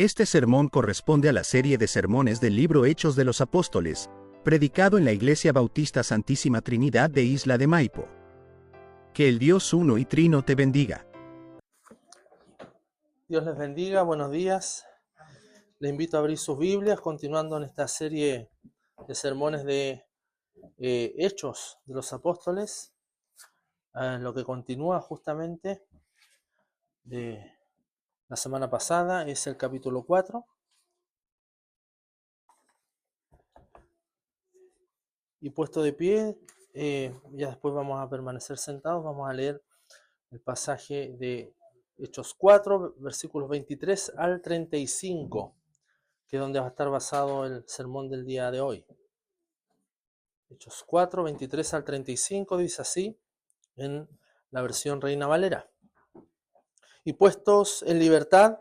Este sermón corresponde a la serie de sermones del libro Hechos de los Apóstoles, predicado en la Iglesia Bautista Santísima Trinidad de Isla de Maipo. Que el Dios uno y trino te bendiga. Dios les bendiga, buenos días. Les invito a abrir sus Biblias, continuando en esta serie de sermones de Hechos de los Apóstoles, lo que continúa justamente de la semana pasada es el capítulo 4. Y puesto de pie, ya después vamos a permanecer sentados, vamos a leer el pasaje de Hechos 4, versículos 23 al 35, que es donde va a estar basado el sermón del día de hoy. Hechos 4, 23 al 35 dice así en la versión Reina Valera. Y puestos en libertad,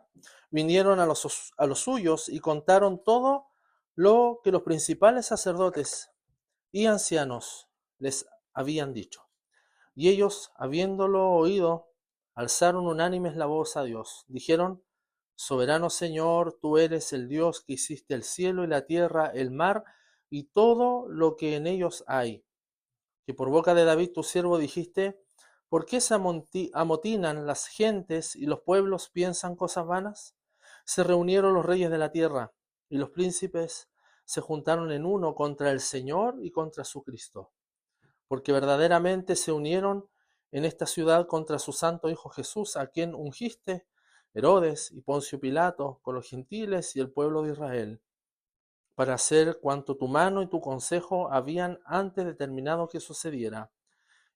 vinieron a los suyos y contaron todo lo que los principales sacerdotes y ancianos les habían dicho. Y ellos, habiéndolo oído, alzaron unánimes la voz a Dios. Dijeron: Soberano Señor, tú eres el Dios que hiciste el cielo y la tierra, el mar y todo lo que en ellos hay. Que por boca de David tu siervo dijiste: ¿por qué se amotinan las gentes y los pueblos piensan cosas vanas? Se reunieron los reyes de la tierra y los príncipes se juntaron en uno contra el Señor y contra su Cristo. Porque verdaderamente se unieron en esta ciudad contra su santo Hijo Jesús, a quien ungiste, Herodes y Poncio Pilato, con los gentiles y el pueblo de Israel, para hacer cuanto tu mano y tu consejo habían antes determinado que sucediera.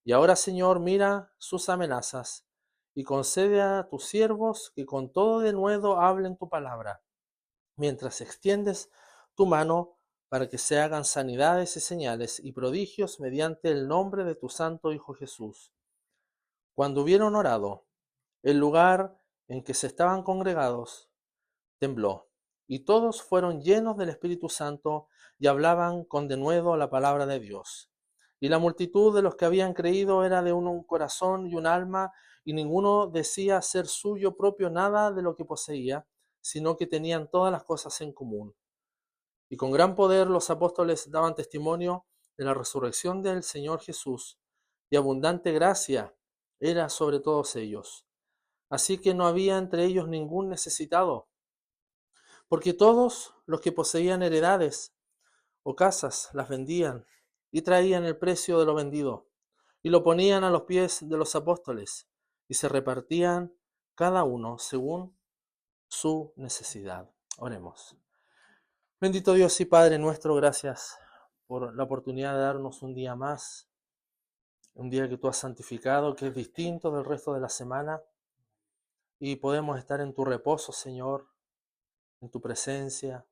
Y ahora, Señor, mira sus amenazas y concede a tus siervos que con todo denuedo hablen tu palabra, mientras extiendes tu mano para que se hagan sanidades y señales y prodigios mediante el nombre de tu santo Hijo Jesús. Cuando hubieron orado, el lugar en que se estaban congregados tembló, y todos fueron llenos del Espíritu Santo y hablaban con denuedo la palabra de Dios. Y la multitud de los que habían creído era de un corazón y un alma, y ninguno decía ser suyo propio nada de lo que poseía, sino que tenían todas las cosas en común. Y con gran poder los apóstoles daban testimonio de la resurrección del Señor Jesús, y abundante gracia era sobre todos ellos. Así que no había entre ellos ningún necesitado, porque todos los que poseían heredades o casas las vendían y traían el precio de lo vendido y lo ponían a los pies de los apóstoles y se repartían cada uno según su necesidad. Oremos. Bendito Dios y Padre nuestro, gracias por la oportunidad de darnos un día más, un día que tú has santificado, que es distinto del resto de la semana, y podemos estar en tu reposo, Señor, en tu presencia,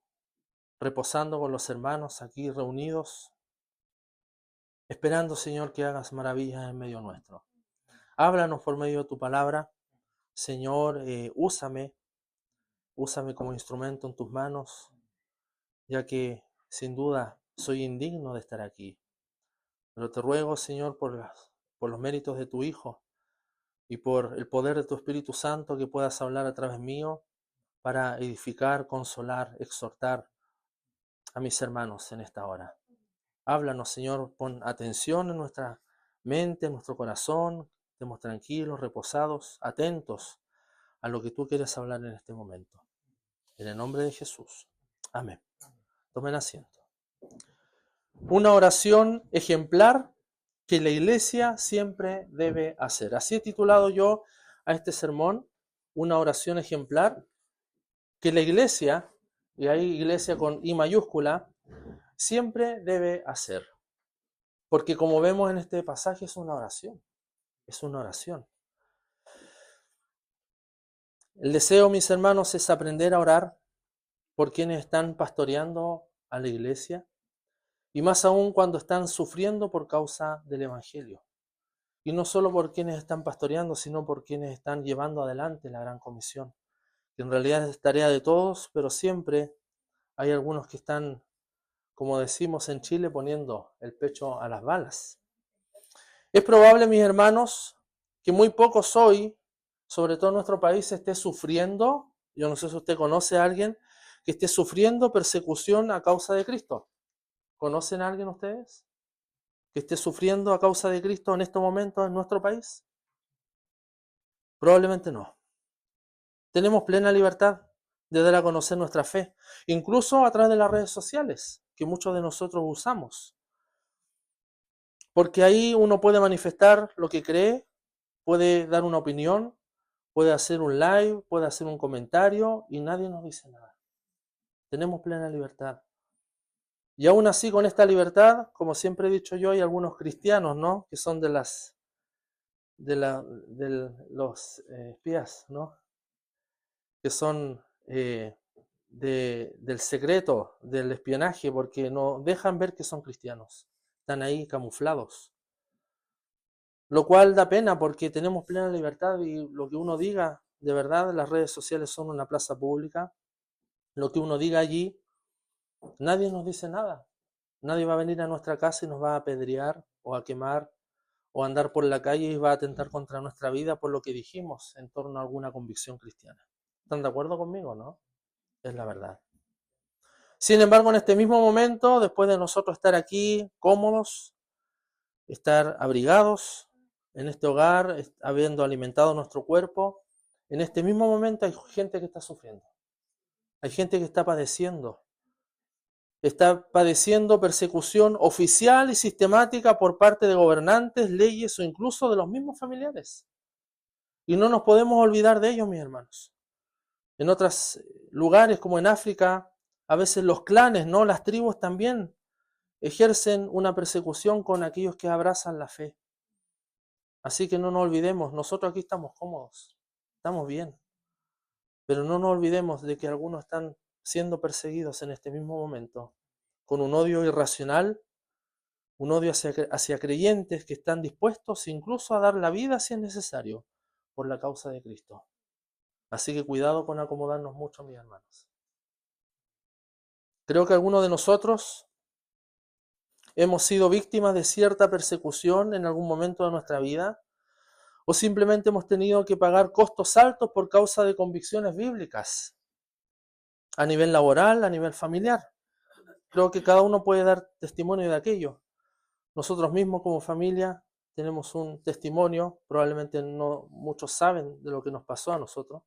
reposando con los hermanos aquí reunidos, esperando, Señor, que hagas maravillas en medio nuestro. Háblanos por medio de tu palabra, Señor, úsame como instrumento en tus manos, ya que sin duda soy indigno de estar aquí. Pero te ruego, Señor, por los méritos de tu Hijo y por el poder de tu Espíritu Santo, que puedas hablar a través mío para edificar, consolar, exhortar a mis hermanos en esta hora. Háblanos, Señor, pon atención en nuestra mente, en nuestro corazón, estemos tranquilos, reposados, atentos a lo que tú quieres hablar en este momento. En el nombre de Jesús. Amén. Tomen asiento. Una oración ejemplar que la iglesia siempre debe hacer. Así he titulado yo a este sermón, una oración ejemplar que la iglesia, y hay iglesia con I mayúscula, siempre debe hacer. Porque como vemos en este pasaje es una oración. Es una oración. El deseo, mis hermanos, es aprender a orar por quienes están pastoreando a la iglesia, y más aún cuando están sufriendo por causa del Evangelio. Y no solo por quienes están pastoreando, sino por quienes están llevando adelante la gran comisión, que en realidad es tarea de todos, pero siempre hay algunos que están, como decimos en Chile, poniendo el pecho a las balas. Es probable, mis hermanos, que muy pocos hoy, sobre todo en nuestro país, esté sufriendo Yo no sé si usted conoce a alguien que esté sufriendo persecución a causa de Cristo. ¿Conocen a alguien ustedes que esté sufriendo a causa de Cristo en estos momentos en nuestro país? Probablemente no. Tenemos plena libertad de dar a conocer nuestra fe, incluso a través de las redes sociales, que muchos de nosotros usamos. Porque ahí uno puede manifestar lo que cree, puede dar una opinión, puede hacer un live, puede hacer un comentario y nadie nos dice nada. Tenemos plena libertad. Y aún así, con esta libertad, como siempre he dicho yo, hay algunos cristianos, ¿no?, que son de los espías, ¿no?, que son del secreto, del espionaje, porque no dejan ver que son cristianos. Están ahí camuflados. Lo cual da pena porque tenemos plena libertad y lo que uno diga, de verdad, las redes sociales son una plaza pública. Lo que uno diga allí, nadie nos dice nada. Nadie va a venir a nuestra casa y nos va a apedrear o a quemar o a andar por la calle y va a atentar contra nuestra vida por lo que dijimos en torno a alguna convicción cristiana. ¿Están de acuerdo conmigo, no? Es la verdad. Sin embargo, en este mismo momento, después de nosotros estar aquí cómodos, estar abrigados en este hogar, habiendo alimentado nuestro cuerpo, en este mismo momento hay gente que está sufriendo. Hay gente que está padeciendo persecución oficial y sistemática por parte de gobernantes, leyes o incluso de los mismos familiares. Y no nos podemos olvidar de ellos, mis hermanos. En otros lugares, como en África, a veces los clanes, ¿no?, las tribus también ejercen una persecución con aquellos que abrazan la fe. Así que no nos olvidemos, nosotros aquí estamos cómodos, estamos bien. Pero no nos olvidemos de que algunos están siendo perseguidos en este mismo momento, con un odio irracional, un odio hacia creyentes que están dispuestos incluso a dar la vida si es necesario, por la causa de Cristo. Así que cuidado con acomodarnos mucho, mis hermanos. Creo que algunos de nosotros hemos sido víctimas de cierta persecución en algún momento de nuestra vida, o simplemente hemos tenido que pagar costos altos por causa de convicciones bíblicas, a nivel laboral, a nivel familiar. Creo que cada uno puede dar testimonio de aquello. Nosotros mismos como familia tenemos un testimonio, probablemente no muchos saben de lo que nos pasó a nosotros,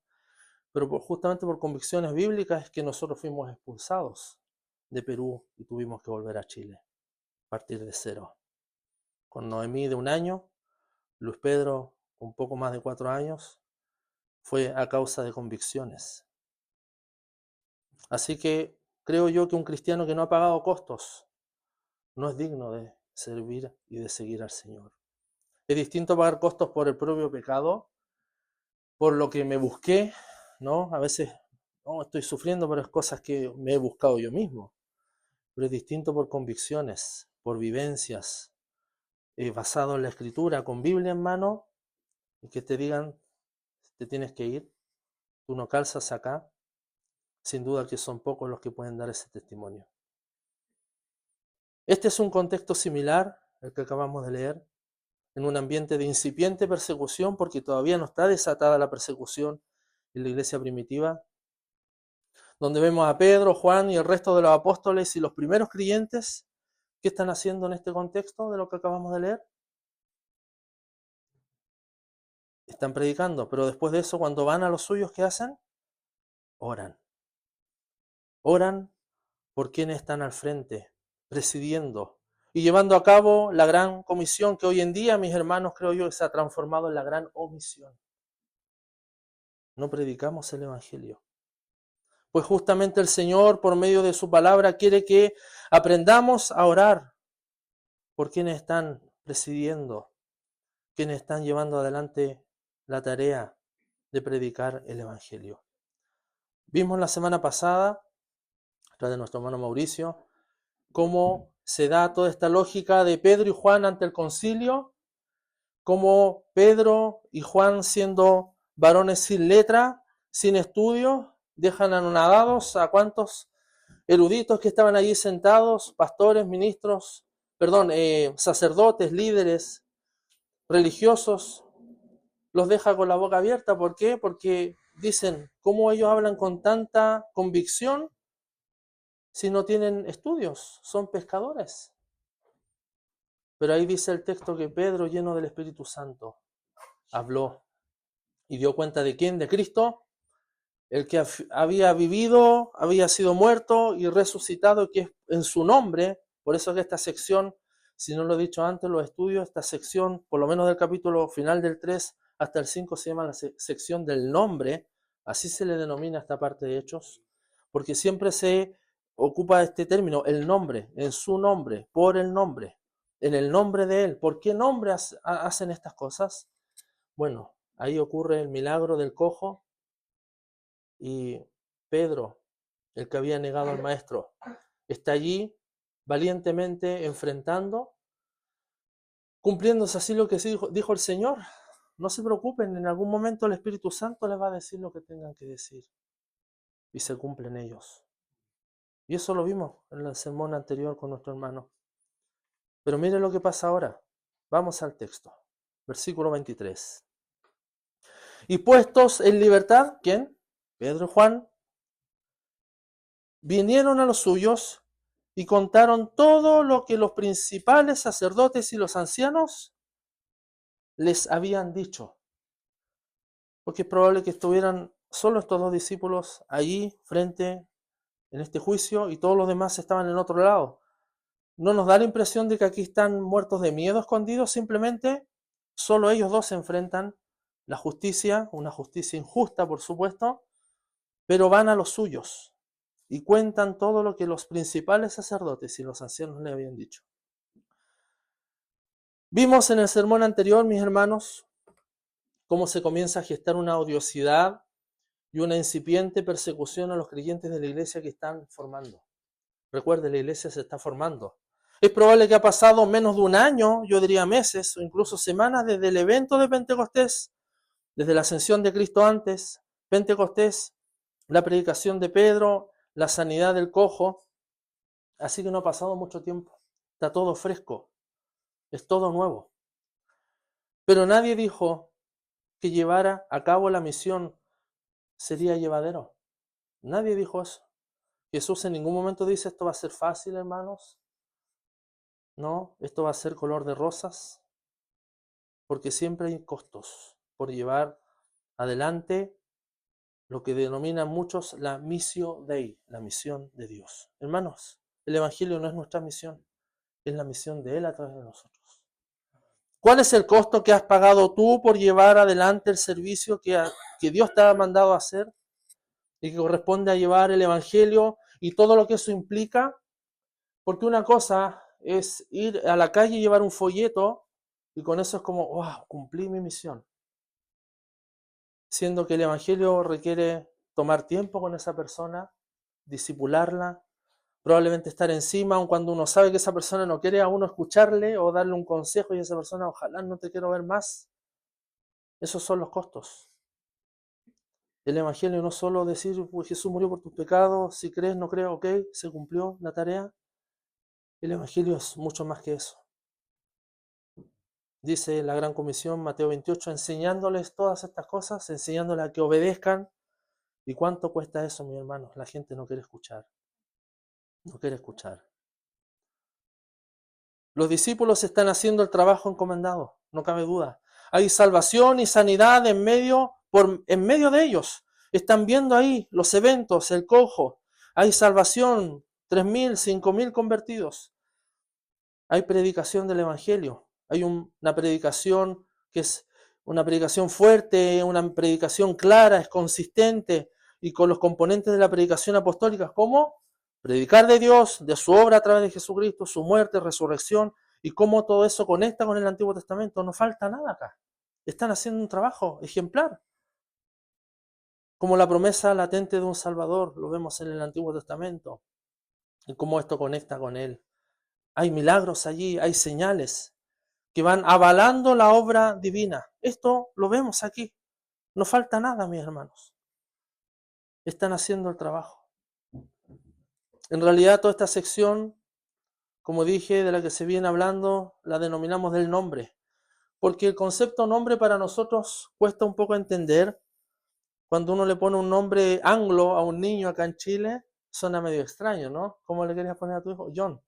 pero justamente por convicciones bíblicas es que nosotros fuimos expulsados de Perú y tuvimos que volver a Chile, a partir de cero. Con Noemí de 1 año, Luis Pedro un poco más de 4 años, fue a causa de convicciones. Así que creo yo que un cristiano que no ha pagado costos no es digno de servir y de seguir al Señor. Es distinto pagar costos por el propio pecado, por lo que me busqué, ¿no? A veces estoy sufriendo por las cosas que me he buscado yo mismo, pero es distinto por convicciones, por vivencias, basado en la Escritura, con Biblia en mano, y que te digan, te tienes que ir, tú no calzas acá. Sin duda que son pocos los que pueden dar ese testimonio. Este es un contexto similar al que acabamos de leer, en un ambiente de incipiente persecución, porque todavía no está desatada la persecución en la iglesia primitiva, donde vemos a Pedro, Juan y el resto de los apóstoles y los primeros creyentes. ¿Qué están haciendo en este contexto de lo que acabamos de leer? Están predicando, pero después de eso, cuando van a los suyos, ¿qué hacen? Oran. Oran por quienes están al frente, presidiendo y llevando a cabo la gran comisión que hoy en día, mis hermanos, creo yo, se ha transformado en la gran omisión. No predicamos el Evangelio. Pues justamente el Señor, por medio de su palabra, quiere que aprendamos a orar por quienes están presidiendo, quienes están llevando adelante la tarea de predicar el Evangelio. Vimos la semana pasada, a través de nuestro hermano Mauricio, cómo se da toda esta lógica de Pedro y Juan ante el concilio, cómo Pedro y Juan, siendo varones sin letra, sin estudio, dejan anonadados a cuantos eruditos que estaban allí sentados, pastores, ministros, sacerdotes, líderes religiosos, los deja con la boca abierta. ¿Por qué? Porque dicen, ¿cómo ellos hablan con tanta convicción si no tienen estudios? Son pescadores. Pero ahí dice el texto que Pedro, lleno del Espíritu Santo, habló y dio cuenta de quién, de Cristo, el que había vivido, había sido muerto y resucitado, que es en su nombre. Por eso que esta sección, si no lo he dicho antes, los estudios, esta sección, por lo menos del capítulo final del 3 hasta el 5, se llama la sección del nombre. Así se le denomina esta parte de Hechos, porque siempre se ocupa este término, el nombre, en su nombre, por el nombre, en el nombre de Él. ¿Por qué nombre hacen estas cosas? Bueno, ahí ocurre el milagro del cojo y Pedro, el que había negado al maestro, está allí valientemente enfrentando, cumpliéndose así lo que dijo el Señor. No se preocupen, en algún momento el Espíritu Santo les va a decir lo que tengan que decir y se cumplen ellos. Y eso lo vimos en el sermón anterior con nuestro hermano. Pero miren lo que pasa ahora. Vamos al texto. Versículo 23. Y puestos en libertad, ¿quién? Pedro y Juan. Vinieron a los suyos y contaron todo lo que los principales sacerdotes y los ancianos les habían dicho. Porque es probable que estuvieran solo estos dos discípulos allí frente en este juicio y todos los demás estaban en otro lado. ¿No nos da la impresión de que aquí están muertos de miedo, escondidos? Simplemente solo ellos dos se enfrentan la justicia, una justicia injusta, por supuesto, pero van a los suyos y cuentan todo lo que los principales sacerdotes y los ancianos le habían dicho. Vimos en el sermón anterior, mis hermanos, cómo se comienza a gestar una odiosidad y una incipiente persecución a los creyentes de la iglesia que están formando. Recuerde, la iglesia se está formando. Es probable que ha pasado menos de un año, yo diría meses o incluso semanas desde el evento de Pentecostés, desde la ascensión de Cristo antes, Pentecostés, la predicación de Pedro, la sanidad del cojo. Así que no ha pasado mucho tiempo. Está todo fresco. Es todo nuevo. Pero nadie dijo que llevara a cabo la misión sería llevadero. Nadie dijo eso. Jesús en ningún momento dice esto va a ser fácil, hermanos. No, esto va a ser color de rosas. Porque siempre hay costos por llevar adelante lo que denominan muchos la missio Dei, la misión de Dios. Hermanos, el Evangelio no es nuestra misión, es la misión de Él a través de nosotros. ¿Cuál es el costo que has pagado tú por llevar adelante el servicio que Dios te ha mandado a hacer y que corresponde a llevar el Evangelio y todo lo que eso implica? Porque una cosa es ir a la calle y llevar un folleto y con eso es como, wow, cumplí mi misión. Siendo que el Evangelio requiere tomar tiempo con esa persona, discipularla, probablemente estar encima, aun cuando uno sabe que esa persona no quiere a uno escucharle o darle un consejo y esa persona, ojalá no te quiero ver más. Esos son los costos. El Evangelio no es solo decir, pues Jesús murió por tus pecados, si crees, no crees, ok, se cumplió la tarea. El Evangelio es mucho más que eso. Dice la Gran Comisión, Mateo 28, enseñándoles todas estas cosas, enseñándoles a que obedezcan. ¿Y cuánto cuesta eso, mis hermanos? La gente no quiere escuchar. No quiere escuchar. Los discípulos están haciendo el trabajo encomendado, no cabe duda. Hay salvación y sanidad en medio de ellos. Están viendo ahí los eventos, el cojo. Hay salvación, 3.000, 5.000 convertidos. Hay predicación del Evangelio. Hay una predicación que es una predicación fuerte, una predicación clara, es consistente y con los componentes de la predicación apostólica, ¿cómo? Predicar de Dios, de su obra a través de Jesucristo, su muerte, resurrección y cómo todo eso conecta con el Antiguo Testamento. No falta nada acá. Están haciendo un trabajo ejemplar. Como la promesa latente de un Salvador, lo vemos en el Antiguo Testamento. Y cómo esto conecta con él. Hay milagros allí, hay señales que van avalando la obra divina. Esto lo vemos aquí. No falta nada, mis hermanos. Están haciendo el trabajo. En realidad, toda esta sección, como dije, de la que se viene hablando, la denominamos del nombre. Porque el concepto nombre para nosotros cuesta un poco entender Cuando uno le pone un nombre anglo a un niño acá en Chile, suena medio extraño, ¿no? ¿Cómo le querías poner a tu hijo? John.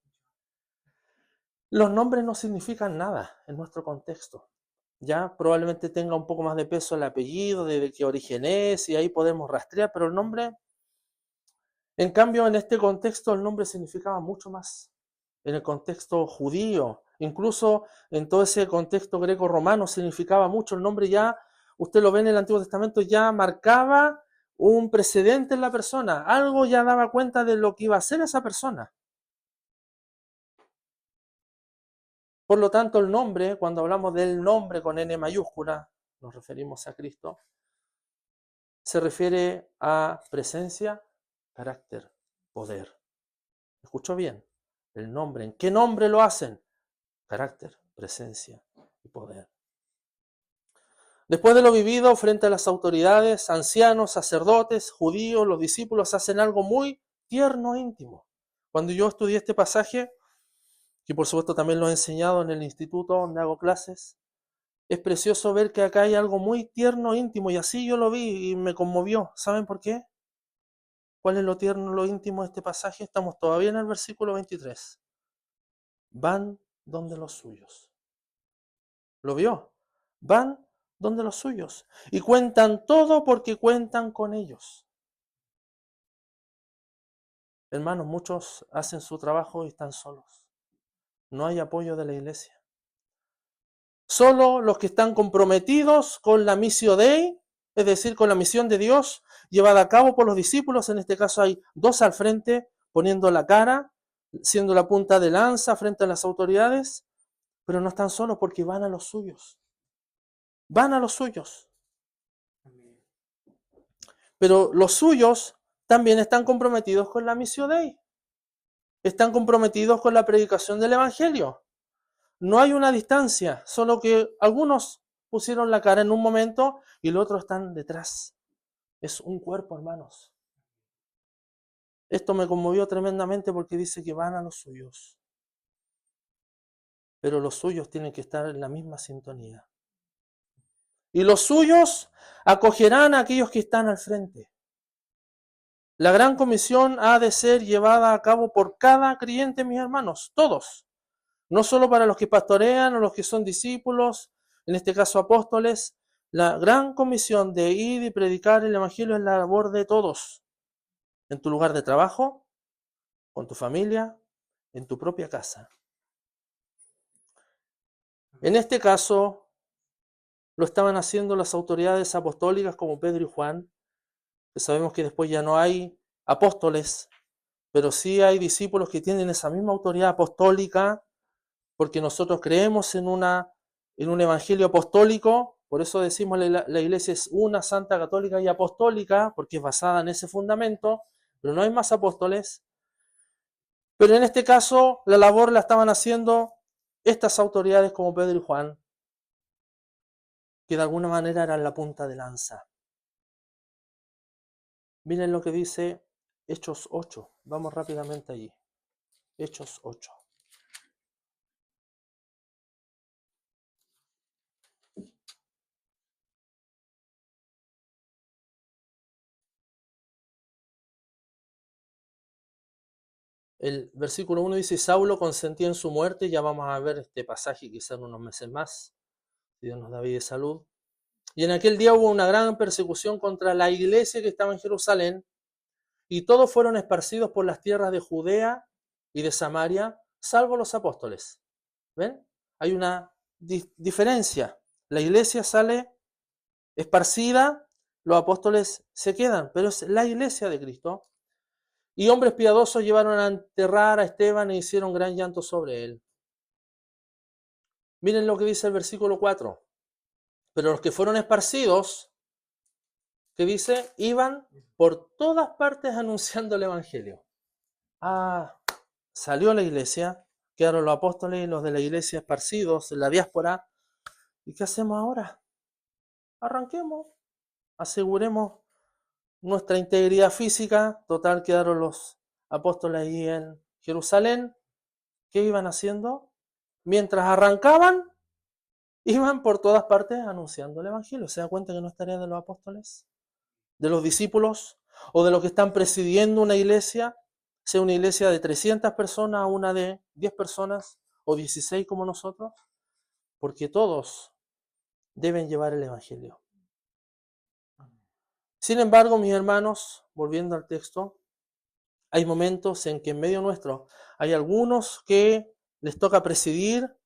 Los nombres no significan nada en nuestro contexto. Ya probablemente tenga un poco más de peso el apellido, de qué origen es, y ahí podemos rastrear, pero el nombre, en cambio, en este contexto, el nombre significaba mucho más. En el contexto judío, incluso en todo ese contexto greco-romano, significaba mucho. El nombre ya, usted lo ve en el Antiguo Testamento, ya marcaba un precedente en la persona. Algo ya daba cuenta de lo que iba a ser esa persona. Por lo tanto, el nombre, cuando hablamos del nombre con N mayúscula, nos referimos a Cristo, se refiere a presencia, carácter, poder. ¿Escuchó bien? El nombre. ¿En qué nombre lo hacen? Carácter, presencia y poder. Después de lo vivido frente a las autoridades, ancianos, sacerdotes, judíos, los discípulos hacen algo muy tierno e íntimo. Cuando yo estudié este pasaje, que por supuesto también lo he enseñado en el instituto donde hago clases, es precioso ver que acá hay algo muy tierno, íntimo, y así yo lo vi y me conmovió. ¿Saben por qué? ¿Cuál es lo tierno, lo íntimo de este pasaje? Estamos todavía en el versículo 23. Van donde los suyos. ¿Lo vio? Van donde los suyos. Y cuentan todo porque cuentan con ellos. Hermanos, muchos hacen su trabajo y están solos. No hay apoyo de la iglesia. Solo los que están comprometidos con la missio Dei, es decir, con la misión de Dios, llevada a cabo por los discípulos. En este caso hay dos al frente, poniendo la cara, siendo la punta de lanza frente a las autoridades, pero no están solos porque van a los suyos. Van a los suyos. Pero los suyos también están comprometidos con la missio Dei. Están comprometidos con la predicación del Evangelio. No hay una distancia, solo que algunos pusieron la cara en un momento y los otros están detrás. Es un cuerpo, hermanos. Esto me conmovió tremendamente porque dice que van a los suyos. Pero los suyos tienen que estar en la misma sintonía. Y los suyos acogerán a aquellos que están al frente. La gran comisión ha de ser llevada a cabo por cada creyente, mis hermanos, todos. No solo para los que pastorean o los que son discípulos, en este caso apóstoles. La gran comisión de ir y predicar el Evangelio es la labor de todos. En tu lugar de trabajo, con tu familia, en tu propia casa. En este caso, lo estaban haciendo las autoridades apostólicas como Pedro y Juan, que sabemos que después ya no hay apóstoles, pero sí hay discípulos que tienen esa misma autoridad apostólica, porque nosotros creemos en un evangelio apostólico. Por eso decimos la iglesia es una, santa, católica y apostólica, porque es basada en ese fundamento, pero no hay más apóstoles. Pero en este caso, la labor la estaban haciendo estas autoridades como Pedro y Juan, que de alguna manera eran la punta de lanza. Miren lo que dice Hechos 8. Vamos rápidamente allí. Hechos 8. El versículo 1 dice, Saulo consentía en su muerte. Ya vamos a ver este pasaje quizás en unos meses más, si Dios nos da vida y salud. Y en aquel día hubo una gran persecución contra la iglesia que estaba en Jerusalén, y todos fueron esparcidos por las tierras de Judea y de Samaria, salvo los apóstoles. ¿Ven? Hay una diferencia. La iglesia sale esparcida, los apóstoles se quedan, pero es la iglesia de Cristo. Y hombres piadosos llevaron a enterrar a Esteban e hicieron gran llanto sobre él. Miren lo que dice el versículo 4. Pero los que fueron esparcidos, que dice, iban por todas partes anunciando el evangelio. Salió la iglesia, quedaron los apóstoles y los de la iglesia esparcidos en la diáspora. ¿Y qué hacemos ahora? Arranquemos, aseguremos nuestra integridad física. Total, quedaron los apóstoles ahí en Jerusalén. ¿Qué iban haciendo? Mientras arrancaban, iban por todas partes anunciando el evangelio. ¿Se da cuenta que no es tarea de los apóstoles? de los discípulos o de los que están presidiendo una iglesia, sea una iglesia de 300 personas a una de 10 personas o 16 como nosotros, porque todos deben llevar el Evangelio. Sin embargo, mis hermanos, volviendo al texto, hay momentos en que en medio nuestro hay algunos que les toca presidir,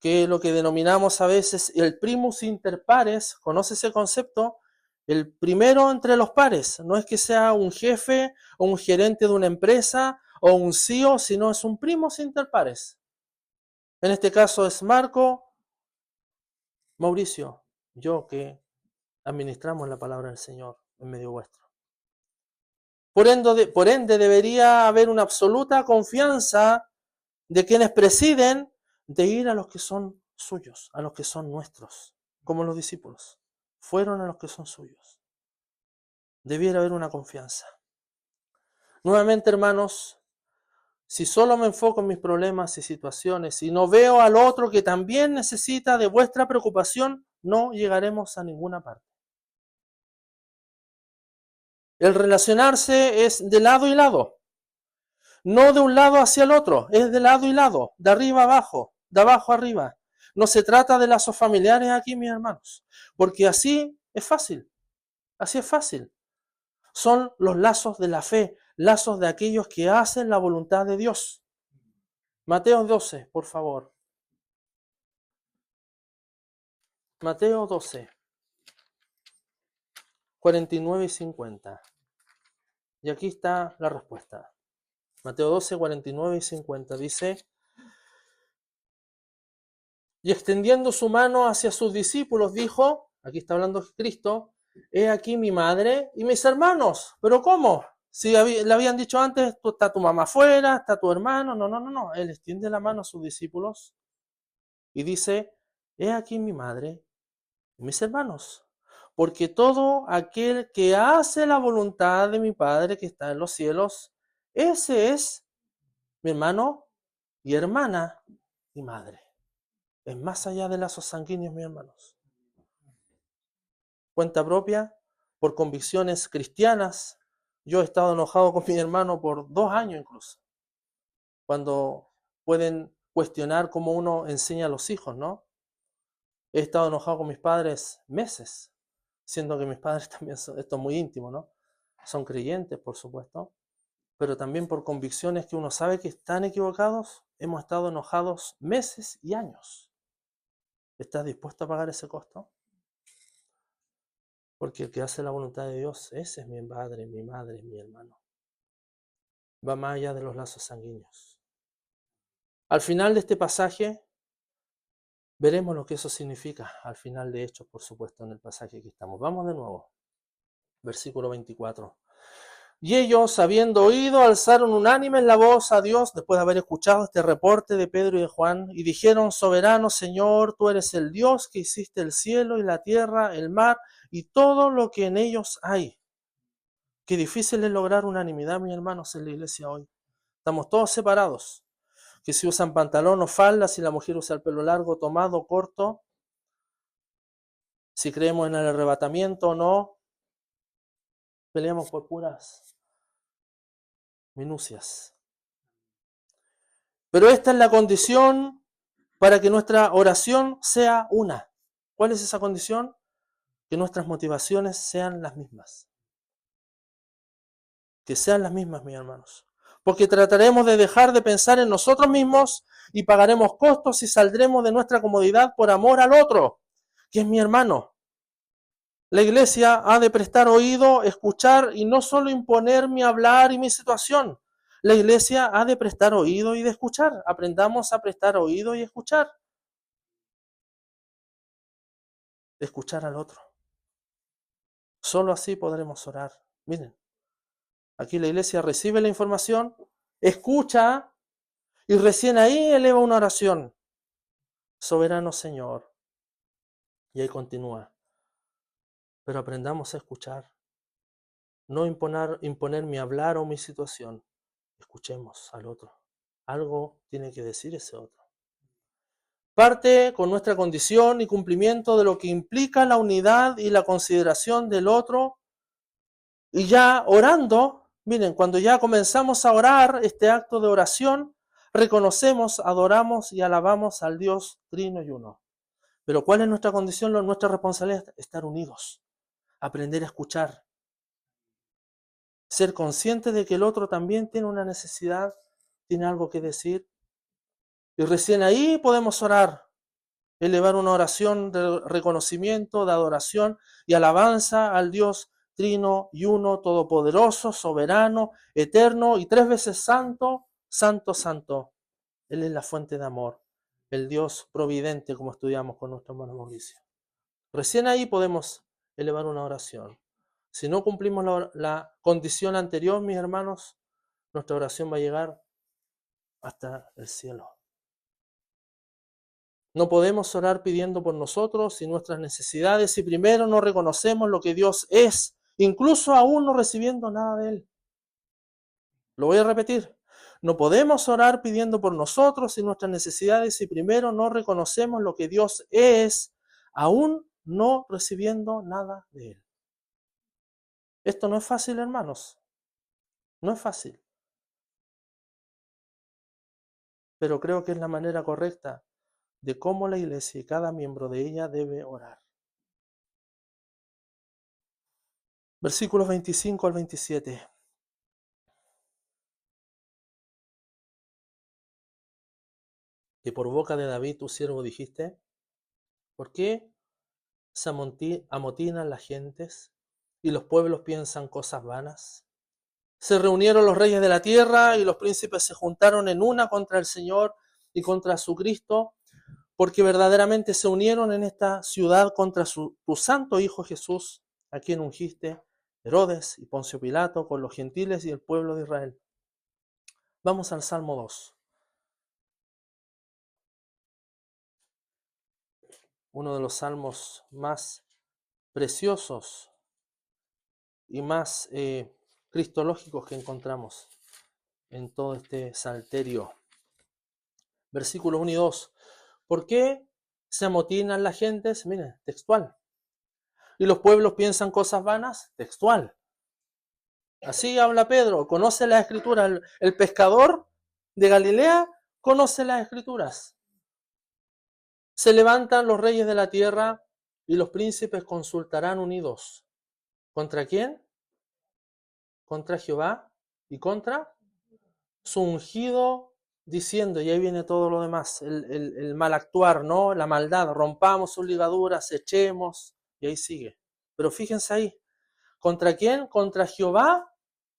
que lo que denominamos a veces el primus inter pares. ¿Conoce ese concepto? El primero entre los pares. No es que sea un jefe o un gerente de una empresa o un CEO, sino es un primus inter pares. En este caso es Marco, Mauricio, yo que administramos la palabra del Señor en medio vuestro. Por ende, debería haber una absoluta confianza de quienes presiden de ir a los que son suyos, a los que son nuestros, como los discípulos. Fueron a los que son suyos. Debiera haber una confianza. Nuevamente, hermanos, si solo me enfoco en mis problemas y situaciones y no veo al otro que también necesita de vuestra preocupación, no llegaremos a ninguna parte. El relacionarse es de lado y lado. No de un lado hacia el otro, es de lado y lado, de arriba a abajo, de abajo a arriba. No se trata de lazos familiares aquí, mis hermanos, porque así es fácil. Así es fácil. Son los lazos de la fe, lazos de aquellos que hacen la voluntad de Dios. Mateo 12, por favor. Mateo 12, 49 y 50. Y aquí está la respuesta. Mateo 12, 49 y 50 dice: y extendiendo su mano hacia sus discípulos, dijo, aquí está hablando Cristo, he aquí mi madre y mis hermanos. ¿Pero cómo? Si le habían dicho antes, está tu mamá afuera, está tu hermano. No. Él extiende la mano a sus discípulos y dice, he aquí mi madre y mis hermanos. Porque todo aquel que hace la voluntad de mi Padre que está en los cielos, ese es mi hermano y hermana y madre. Es más allá de lazos sanguíneos, mis hermanos. Cuenta propia, por convicciones cristianas. Yo he estado enojado con mi hermano por 2 años incluso. Cuando pueden cuestionar cómo uno enseña a los hijos, ¿no? He estado enojado con mis padres meses, siendo que mis padres también son, esto es muy íntimo, ¿no? Son creyentes, por supuesto, pero también por convicciones que uno sabe que están equivocados, hemos estado enojados meses y años. ¿Estás dispuesto a pagar ese costo? Porque el que hace la voluntad de Dios, ese es mi padre, mi madre, mi hermano. Va más allá de los lazos sanguíneos. Al final de este pasaje, veremos lo que eso significa. Al final de Hechos, por supuesto, en el pasaje que estamos. Vamos de nuevo. Versículo 24. Y ellos, habiendo oído, alzaron unánimes la voz a Dios, después de haber escuchado este reporte de Pedro y de Juan, y dijeron, soberano Señor, tú eres el Dios que hiciste el cielo y la tierra, el mar, y todo lo que en ellos hay. Qué difícil es lograr unanimidad, mis hermanos, en la iglesia hoy. Estamos todos separados. Que si usan pantalón o falda, si la mujer usa el pelo largo, tomado, corto, si creemos en el arrebatamiento o no, peleamos por puras minucias. Pero esta es la condición para que nuestra oración sea una. ¿Cuál es esa condición? Que nuestras motivaciones sean las mismas. Que sean las mismas, mis hermanos. Porque trataremos de dejar de pensar en nosotros mismos y pagaremos costos y saldremos de nuestra comodidad por amor al otro, que es mi hermano. La iglesia ha de prestar oído, escuchar y no solo imponer mi hablar y mi situación. La iglesia ha de prestar oído y de escuchar. Aprendamos a prestar oído y escuchar. Escuchar al otro. Solo así podremos orar. Miren, aquí la iglesia recibe la información, escucha y recién ahí eleva una oración. Soberano Señor. Y ahí continúa. Pero aprendamos a escuchar. No imponer mi hablar o mi situación. Escuchemos al otro. Algo tiene que decir ese otro. Parte con nuestra condición y cumplimiento de lo que implica la unidad y la consideración del otro Y ya orando, miren, cuando ya comenzamos a orar, este acto de oración, reconocemos, adoramos y alabamos al Dios Trino y Uno. Pero ¿cuál es nuestra condición? Nuestra responsabilidad es estar unidos, aprender a escuchar, ser consciente de que el otro también tiene una necesidad, tiene algo que decir. Y recién ahí podemos orar, elevar una oración de reconocimiento, de adoración y alabanza al Dios Trino y Uno, todopoderoso, soberano, eterno y 3 veces santo, santo, santo. Él es la fuente de amor, el Dios providente, como estudiamos con nuestro hermano Mauricio. Recién ahí podemos elevar una oración. Si no cumplimos la condición anterior, mis hermanos, nuestra oración va a llegar hasta el cielo. No podemos orar pidiendo por nosotros y nuestras necesidades si primero no reconocemos lo que Dios es, incluso aún no recibiendo nada de Él. Lo voy a repetir. No podemos orar pidiendo por nosotros y nuestras necesidades si primero no reconocemos lo que Dios es, aún no recibiendo nada de Él. Esto no es fácil, hermanos. No es fácil. Pero creo que es la manera correcta de cómo la iglesia y cada miembro de ella debe orar. Versículos 25 al 27. Que por boca de David tu siervo dijiste, ¿por qué se amotinan las gentes y los pueblos piensan cosas vanas? Se reunieron los reyes de la tierra y los príncipes se juntaron en una contra el Señor y contra su Cristo, porque verdaderamente se unieron en esta ciudad contra tu santo Hijo Jesús, a quien ungiste, Herodes y Poncio Pilato, con los gentiles y el pueblo de Israel. Vamos al Salmo 2. Uno de los salmos más preciosos y más cristológicos que encontramos en todo este salterio. Versículos 1 y 2. ¿Por qué se amotinan las gentes? Miren, textual. ¿Y los pueblos piensan cosas vanas? Textual. Así habla Pedro, conoce las escrituras. El pescador de Galilea conoce las escrituras. Se levantan los reyes de la tierra y los príncipes consultarán unidos. ¿Contra quién? Contra Jehová y contra su ungido, diciendo, y ahí viene todo lo demás, el mal actuar, ¿no? La maldad, rompamos sus ligaduras, echemos, y ahí sigue. Pero fíjense ahí, ¿contra quién? Contra Jehová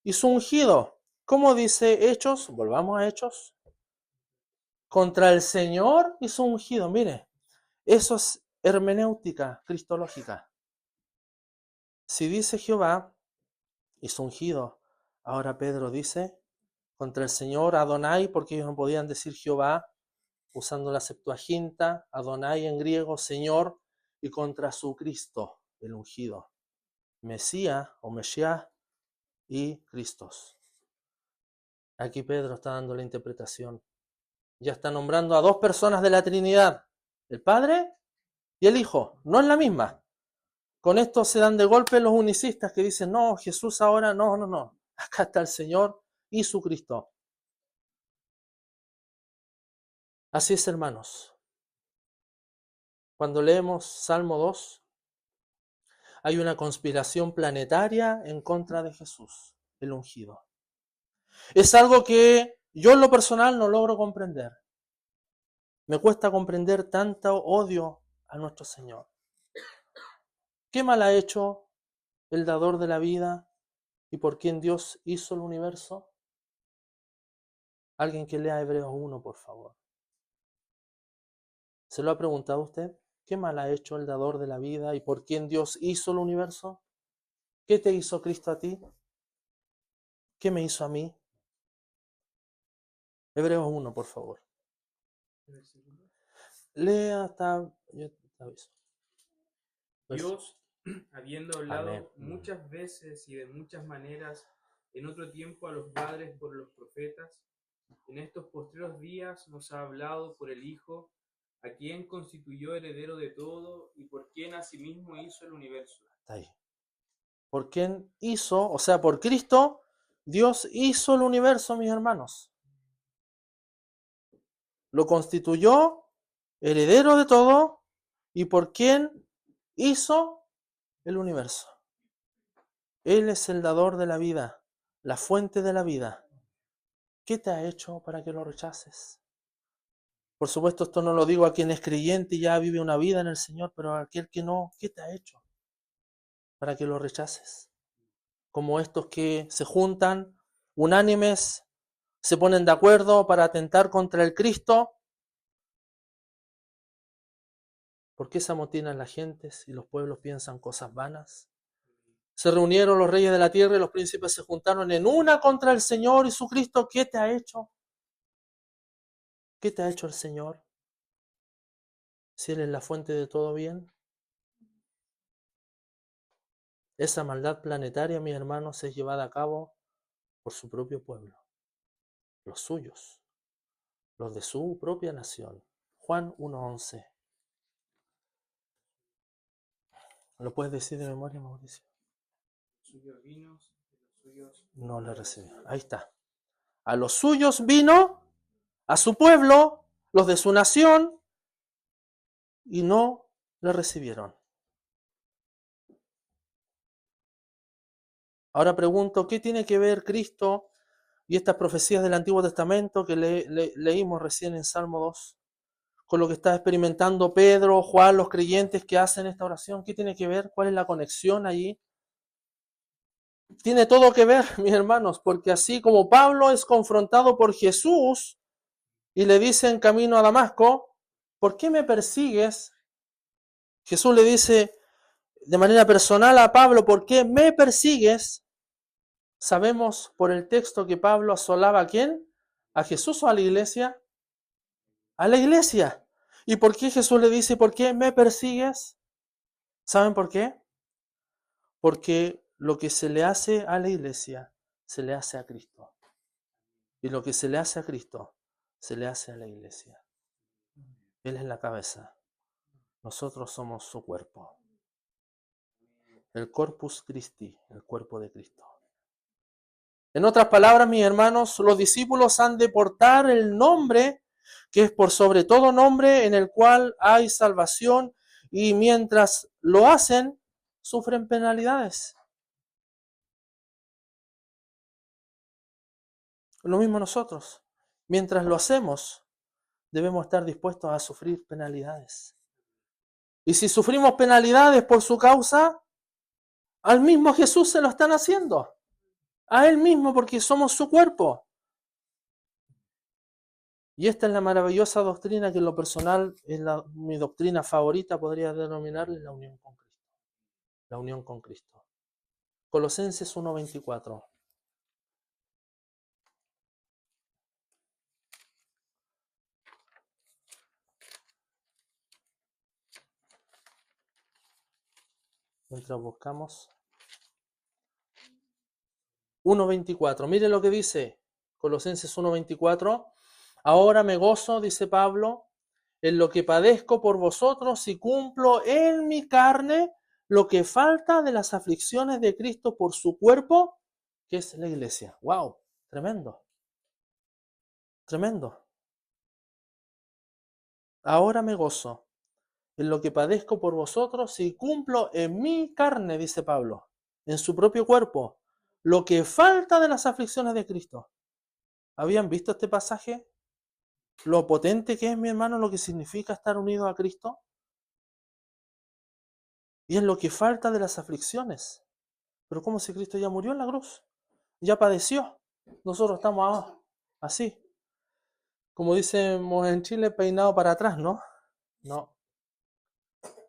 y su ungido. ¿Cómo dice Hechos? Volvamos a Hechos. Contra el Señor y su ungido. Mire, eso es hermenéutica cristológica. Si dice Jehová y su ungido, ahora Pedro dice contra el Señor, Adonai, porque ellos no podían decir Jehová, usando la Septuaginta, Adonai en griego, Señor, y contra su Cristo, el ungido, Mesías o Mesías y Cristos. Aquí Pedro está dando la interpretación. Ya está nombrando a dos personas de la Trinidad, el Padre y el Hijo, no es la misma. Con esto se dan de golpe los unicistas que dicen, no, Jesús ahora, no. Acá está el Señor y su Cristo. Así es, hermanos. Cuando leemos Salmo 2, hay una conspiración planetaria en contra de Jesús, el ungido. Es algo que yo en lo personal no logro comprender. Me cuesta comprender tanto odio a nuestro Señor. ¿Qué mal ha hecho el dador de la vida y por quien Dios hizo el universo? Alguien que lea Hebreos 1, por favor. ¿Se lo ha preguntado usted? ¿Qué mal ha hecho el dador de la vida y por quien Dios hizo el universo? ¿Qué te hizo Cristo a ti? ¿Qué me hizo a mí? Hebreos 1, por favor. Lea hasta... Yo te aviso. Dios, habiendo hablado Amén. muchas veces y de muchas maneras en otro tiempo a los padres por los profetas, en estos postreros días nos ha hablado por el Hijo, a quien constituyó heredero de todo y por quien asimismo hizo el universo. Está ahí. por quien hizo, o sea, por Cristo, Dios hizo el universo, mis hermanos. Lo constituyó heredero de todo y por quien hizo el universo. Él es el dador de la vida, la fuente de la vida. ¿Qué te ha hecho para que lo rechaces? Por supuesto, esto no lo digo a quien es creyente y ya vive una vida en el Señor, pero a aquel que no, ¿qué te ha hecho para que lo rechaces? Como estos que se juntan, unánimes, se ponen de acuerdo para atentar contra el Cristo. ¿Por qué se amotinan las gentes y los pueblos piensan cosas vanas? Se reunieron los reyes de la tierra y los príncipes se juntaron en una contra el Señor y su Cristo. ¿Qué te ha hecho? ¿Qué te ha hecho el Señor? Si Él es la fuente de todo bien. Esa maldad planetaria, mis hermanos, es llevada a cabo por su propio pueblo, los suyos, los de su propia nación. Juan 1:11. ¿Lo puedes decir de memoria, Mauricio? Suyos vinos, los suyos No le recibió. Ahí está. A los suyos vino, a su pueblo, los de su nación, y no le recibieron. Ahora pregunto, ¿qué tiene que ver Cristo y estas profecías del Antiguo Testamento que leímos recién en Salmo 2 con lo que está experimentando Pedro, Juan, los creyentes que hacen esta oración? ¿Qué tiene que ver? ¿Cuál es la conexión allí? Tiene todo que ver, mis hermanos, porque así como Pablo es confrontado por Jesús y le dice en camino a Damasco, ¿por qué me persigues? Jesús le dice de manera personal a Pablo, ¿por qué me persigues? Sabemos por el texto que Pablo asolaba ¿a quién? ¿A Jesús o a la iglesia? A la iglesia. ¿Y por qué Jesús le dice, ¿por qué me persigues? ¿Saben por qué? Porque lo que se le hace a la iglesia, se le hace a Cristo. Y lo que se le hace a Cristo, se le hace a la iglesia. Él es la cabeza. Nosotros somos su cuerpo. El corpus Christi, el cuerpo de Cristo. En otras palabras, mis hermanos, los discípulos han de portar el nombre que es por sobre todo nombre en el cual hay salvación, y mientras lo hacen, sufren penalidades. Lo mismo nosotros. Mientras lo hacemos, debemos estar dispuestos a sufrir penalidades. Y si sufrimos penalidades por su causa, al mismo Jesús se lo están haciendo. A Él mismo, porque somos su cuerpo. Y esta es la maravillosa doctrina que en lo personal es mi doctrina favorita, podría denominarle la unión con Cristo. La unión con Cristo. Colosenses 1:24. Mientras buscamos. 1:24. Mire lo que dice Colosenses 1:24. Ahora me gozo, dice Pablo, en lo que padezco por vosotros y cumplo en mi carne lo que falta de las aflicciones de Cristo por su cuerpo, que es la iglesia. ¡Wow! Tremendo. Tremendo. Ahora me gozo en lo que padezco por vosotros y cumplo en mi carne, dice Pablo, en su propio cuerpo, lo que falta de las aflicciones de Cristo. ¿Habían visto este pasaje? Lo potente que es, mi hermano, lo que significa estar unido a Cristo. Y es lo que falta de las aflicciones. Pero como si Cristo ya murió en la cruz, ya padeció. Nosotros estamos así, como decimos en Chile, peinado para atrás, ¿no? No.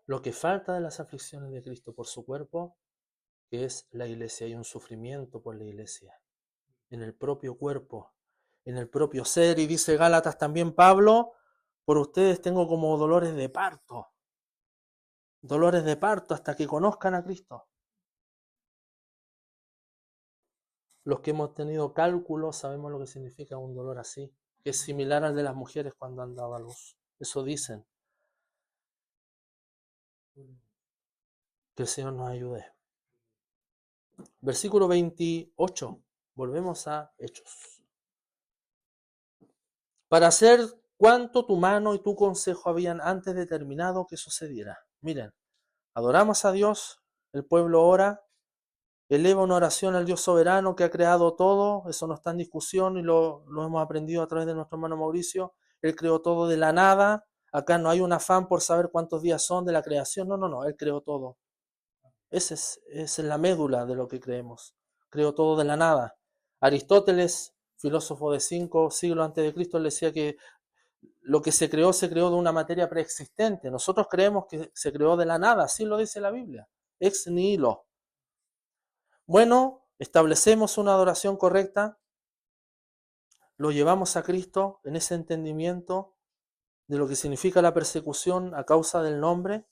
Lo que falta de las aflicciones de Cristo por su cuerpo, que es la iglesia. Hay un sufrimiento por la iglesia, en el propio cuerpo, en el propio ser. Y dice Gálatas también Pablo, por ustedes tengo como dolores de parto hasta que conozcan a Cristo. Los que hemos tenido cálculos sabemos lo que significa un dolor así, que es similar al de las mujeres cuando han dado a luz. Eso dicen. Que el Señor nos ayude. Versículo 28. Volvemos a Hechos. Para hacer cuanto tu mano y tu consejo habían antes determinado que sucediera. Miren, adoramos a Dios, el pueblo ora, eleva una oración al Dios soberano que ha creado todo, eso no está en discusión y lo hemos aprendido a través de nuestro hermano Mauricio. Él creó todo de la nada, acá no hay un afán por saber cuántos días son de la creación, no, Él creó todo. Esa es la médula de lo que creemos, creó todo de la nada. Aristóteles, filósofo de 5 siglos antes de Cristo, le decía que lo que se creó de una materia preexistente. Nosotros creemos que se creó de la nada, así lo dice la Biblia, ex nihilo. Bueno, establecemos una adoración correcta, lo llevamos a Cristo en ese entendimiento de lo que significa la persecución a causa del nombre.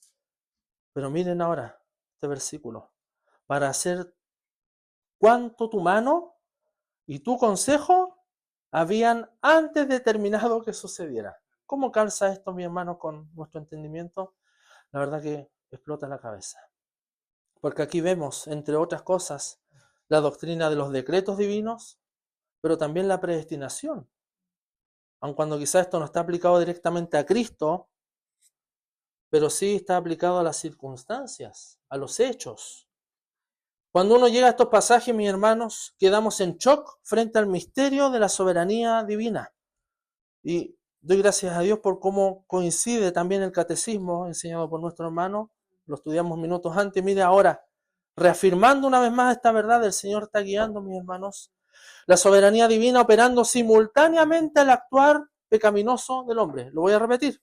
Pero miren ahora este versículo. Para hacer cuanto tu mano y tu consejo habían antes determinado que sucediera. ¿Cómo calza esto, mi hermano, con nuestro entendimiento? La verdad que explota la cabeza. Porque aquí vemos, entre otras cosas, la doctrina de los decretos divinos, pero también la predestinación. Aun cuando quizás esto no está aplicado directamente a Cristo, pero sí está aplicado a las circunstancias, a los hechos. Cuando uno llega a estos pasajes, mis hermanos, quedamos en shock frente al misterio de la soberanía divina. Y doy gracias a Dios por cómo coincide también el catecismo enseñado por nuestro hermano. Lo estudiamos minutos antes. Mire ahora, reafirmando una vez más esta verdad, el Señor está guiando, mis hermanos. La soberanía divina operando simultáneamente al actuar pecaminoso del hombre. Lo voy a repetir.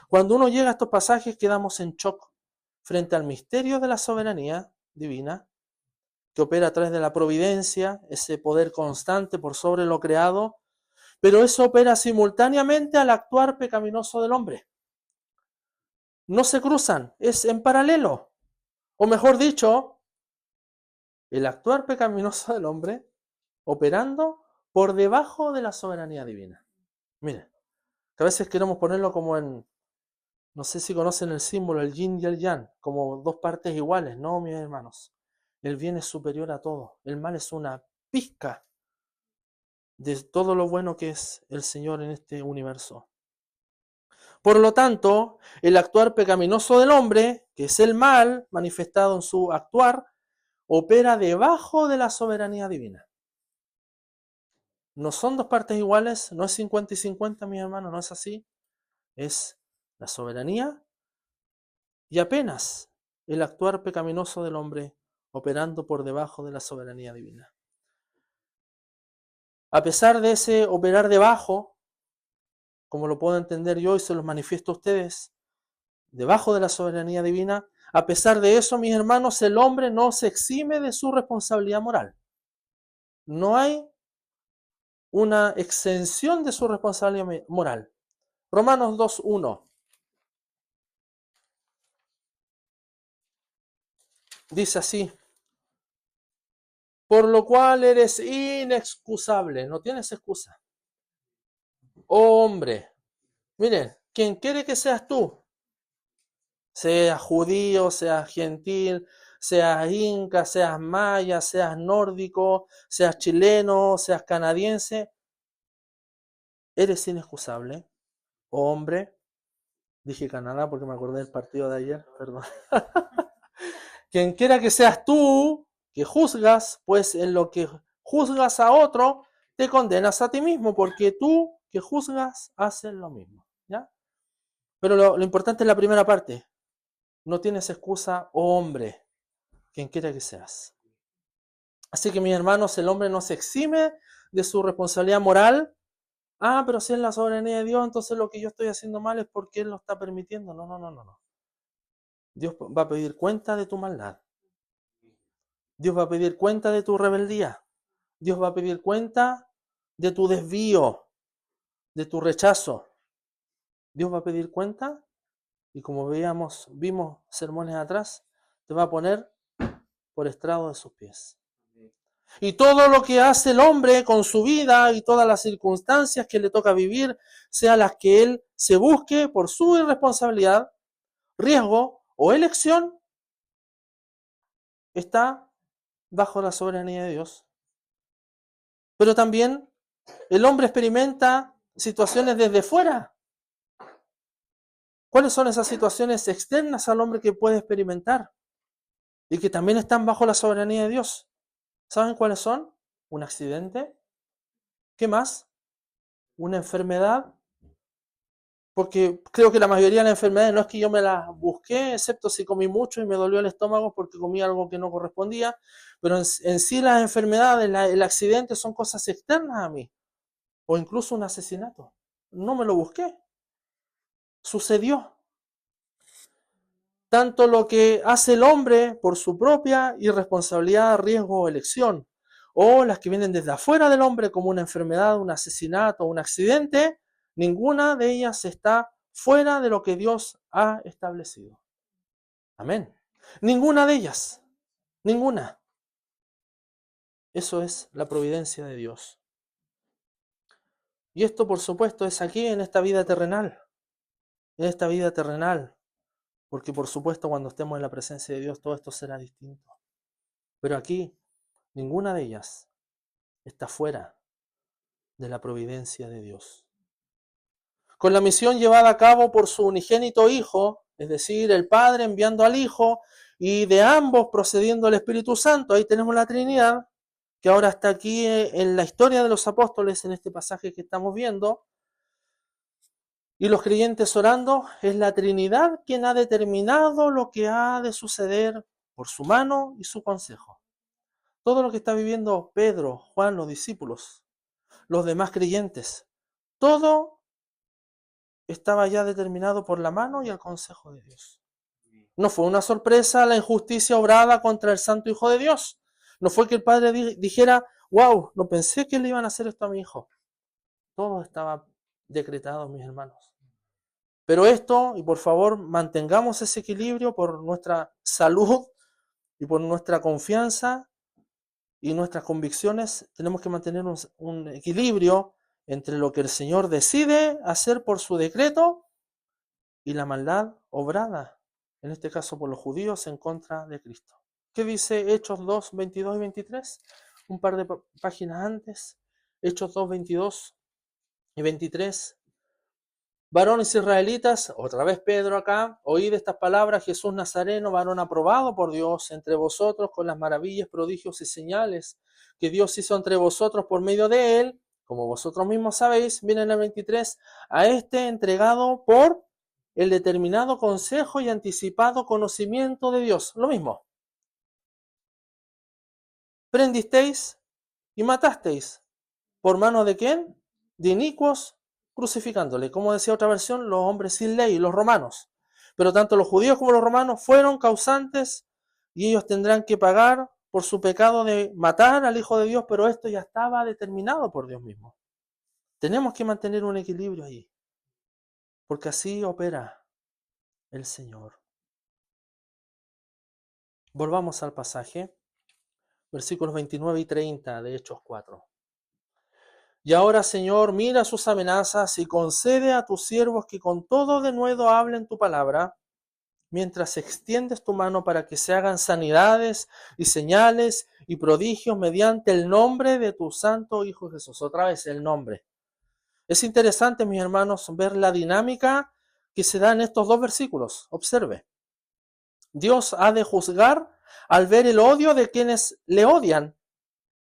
Cuando uno llega a estos pasajes, quedamos en shock frente al misterio de la soberanía divina, que opera a través de la providencia, ese poder constante por sobre lo creado, pero eso opera simultáneamente al actuar pecaminoso del hombre. No se cruzan, es en paralelo. O mejor dicho, el actuar pecaminoso del hombre operando por debajo de la soberanía divina. Miren, que a veces queremos ponerlo como en, no sé si conocen el símbolo, el yin y el yang, como dos partes iguales. No, mis hermanos. El bien es superior a todo. El mal es una pizca de todo lo bueno que es el Señor en este universo. Por lo tanto, el actuar pecaminoso del hombre, que es el mal manifestado en su actuar, opera debajo de la soberanía divina. No son dos partes iguales, no es 50 y 50, mis hermanos, no es así. Es la soberanía y apenas el actuar pecaminoso del hombre operando por debajo de la soberanía divina. A pesar de ese operar debajo, como lo puedo entender yo y se los manifiesto a ustedes, debajo de la soberanía divina, a pesar de eso, mis hermanos, el hombre no se exime de su responsabilidad moral. No hay una exención de su responsabilidad moral. Romanos 2:1 dice así: por lo cual eres inexcusable, no tienes excusa. Oh hombre, miren, quien quiere que seas tú, seas judío, seas gentil, seas inca, seas maya, seas nórdico, seas chileno, seas canadiense, eres inexcusable. Oh hombre, dije Canadá porque me acordé del partido de ayer, perdón. Quien quiera que seas tú, que juzgas, pues en lo que juzgas a otro, te condenas a ti mismo, porque tú que juzgas haces lo mismo, ¿ya? Pero lo importante es la primera parte. No tienes excusa, oh hombre, quien quiera que seas. Así que, mis hermanos, el hombre no se exime de su responsabilidad moral. Ah, pero si es la soberanía de Dios, entonces lo que yo estoy haciendo mal es porque Él lo está permitiendo. No. Dios va a pedir cuenta de tu maldad. Dios va a pedir cuenta de tu rebeldía. Dios va a pedir cuenta de tu desvío, de tu rechazo. Dios va a pedir cuenta y como vimos sermones atrás, te va a poner por estrado de sus pies. Y todo lo que hace el hombre con su vida y todas las circunstancias que le toca vivir, sean las que él se busque por su irresponsabilidad, riesgo o elección, está bajo la soberanía de Dios. Pero también el hombre experimenta situaciones desde fuera. ¿Cuáles son esas situaciones externas al hombre que puede experimentar? Y que también están bajo la soberanía de Dios. ¿Saben cuáles son? Un accidente. ¿Qué más? Una enfermedad. Porque creo que la mayoría de las enfermedades no es que yo me las busqué, excepto si comí mucho y me dolió el estómago porque comí algo que no correspondía. Pero en sí las enfermedades, el accidente son cosas externas a mí. O incluso un asesinato. No me lo busqué. Sucedió. Tanto lo que hace el hombre por su propia irresponsabilidad, riesgo o elección, o las que vienen desde afuera del hombre como una enfermedad, un asesinato, un accidente, ninguna de ellas está fuera de lo que Dios ha establecido. Amén. Ninguna de ellas. Ninguna. Eso es la providencia de Dios. Y esto, por supuesto, es aquí en esta vida terrenal. En esta vida terrenal. Porque, por supuesto, cuando estemos en la presencia de Dios, todo esto será distinto. Pero aquí, ninguna de ellas está fuera de la providencia de Dios. Con la misión llevada a cabo por su unigénito Hijo, es decir, el Padre enviando al Hijo, y de ambos procediendo el Espíritu Santo, ahí tenemos la Trinidad, que ahora está aquí en la historia de los apóstoles, en este pasaje que estamos viendo, y los creyentes orando, es la Trinidad quien ha determinado lo que ha de suceder por su mano y su consejo. Todo lo que está viviendo Pedro, Juan, los discípulos, los demás creyentes, todo estaba ya determinado por la mano y el consejo de Dios. No fue una sorpresa la injusticia obrada contra el Santo Hijo de Dios. No fue que el Padre dijera, wow, no pensé que le iban a hacer esto a mi hijo. Todo estaba decretado, mis hermanos. Pero esto, y por favor, mantengamos ese equilibrio por nuestra salud y por nuestra confianza y nuestras convicciones. Tenemos que mantener un equilibrio entre lo que el Señor decide hacer por su decreto y la maldad obrada, en este caso por los judíos, en contra de Cristo. ¿Qué dice Hechos 2, 22 y 23? Un par de páginas antes. Hechos 2, 22 y 23. Varones israelitas, otra vez Pedro acá, oíd estas palabras: Jesús Nazareno, varón aprobado por Dios entre vosotros con las maravillas, prodigios y señales que Dios hizo entre vosotros por medio de él, como vosotros mismos sabéis. Miren el 23, a este entregado por el determinado consejo y anticipado conocimiento de Dios. Lo mismo. Prendisteis y matasteis. ¿Por mano de quién? De inicuos, crucificándole. Como decía otra versión, los hombres sin ley, los romanos. Pero tanto los judíos como los romanos fueron causantes y ellos tendrán que pagar por su pecado de matar al Hijo de Dios, pero esto ya estaba determinado por Dios mismo. Tenemos que mantener un equilibrio ahí, porque así opera el Señor. Volvamos al pasaje, versículos 29 y 30 de Hechos 4. Y ahora, Señor, mira sus amenazas y concede a tus siervos que con todo denuedo hablen tu palabra, mientras extiendes tu mano para que se hagan sanidades y señales y prodigios mediante el nombre de tu santo Hijo Jesús. Otra vez el nombre. Es interesante, mis hermanos, ver la dinámica que se da en estos dos versículos. Observe. Dios ha de juzgar al ver el odio de quienes le odian.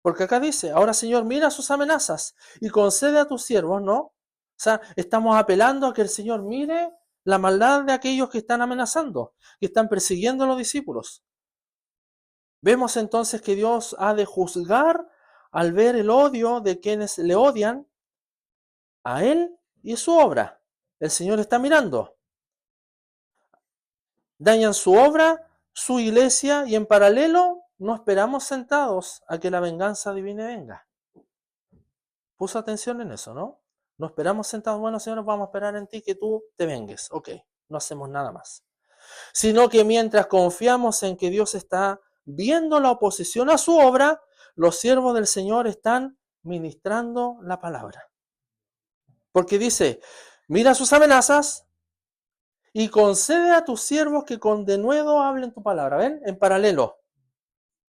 Porque acá dice, ahora Señor, mira sus amenazas y concede a tus siervos, ¿no? O sea, estamos apelando a que el Señor mire la maldad de aquellos que están amenazando, que están persiguiendo a los discípulos. Vemos entonces que Dios ha de juzgar al ver el odio de quienes le odian a Él y su obra. El Señor está mirando. Dañan su obra, su iglesia, y en paralelo no esperamos sentados a que la venganza divina venga. Puso atención en eso, ¿no? No esperamos sentados, bueno, Señor, vamos a esperar en ti que tú te vengues. Ok, no hacemos nada más. Sino que mientras confiamos en que Dios está viendo la oposición a su obra, los siervos del Señor están ministrando la palabra. Porque dice, mira sus amenazas y concede a tus siervos que con denuedo hablen tu palabra. ¿Ven? En paralelo.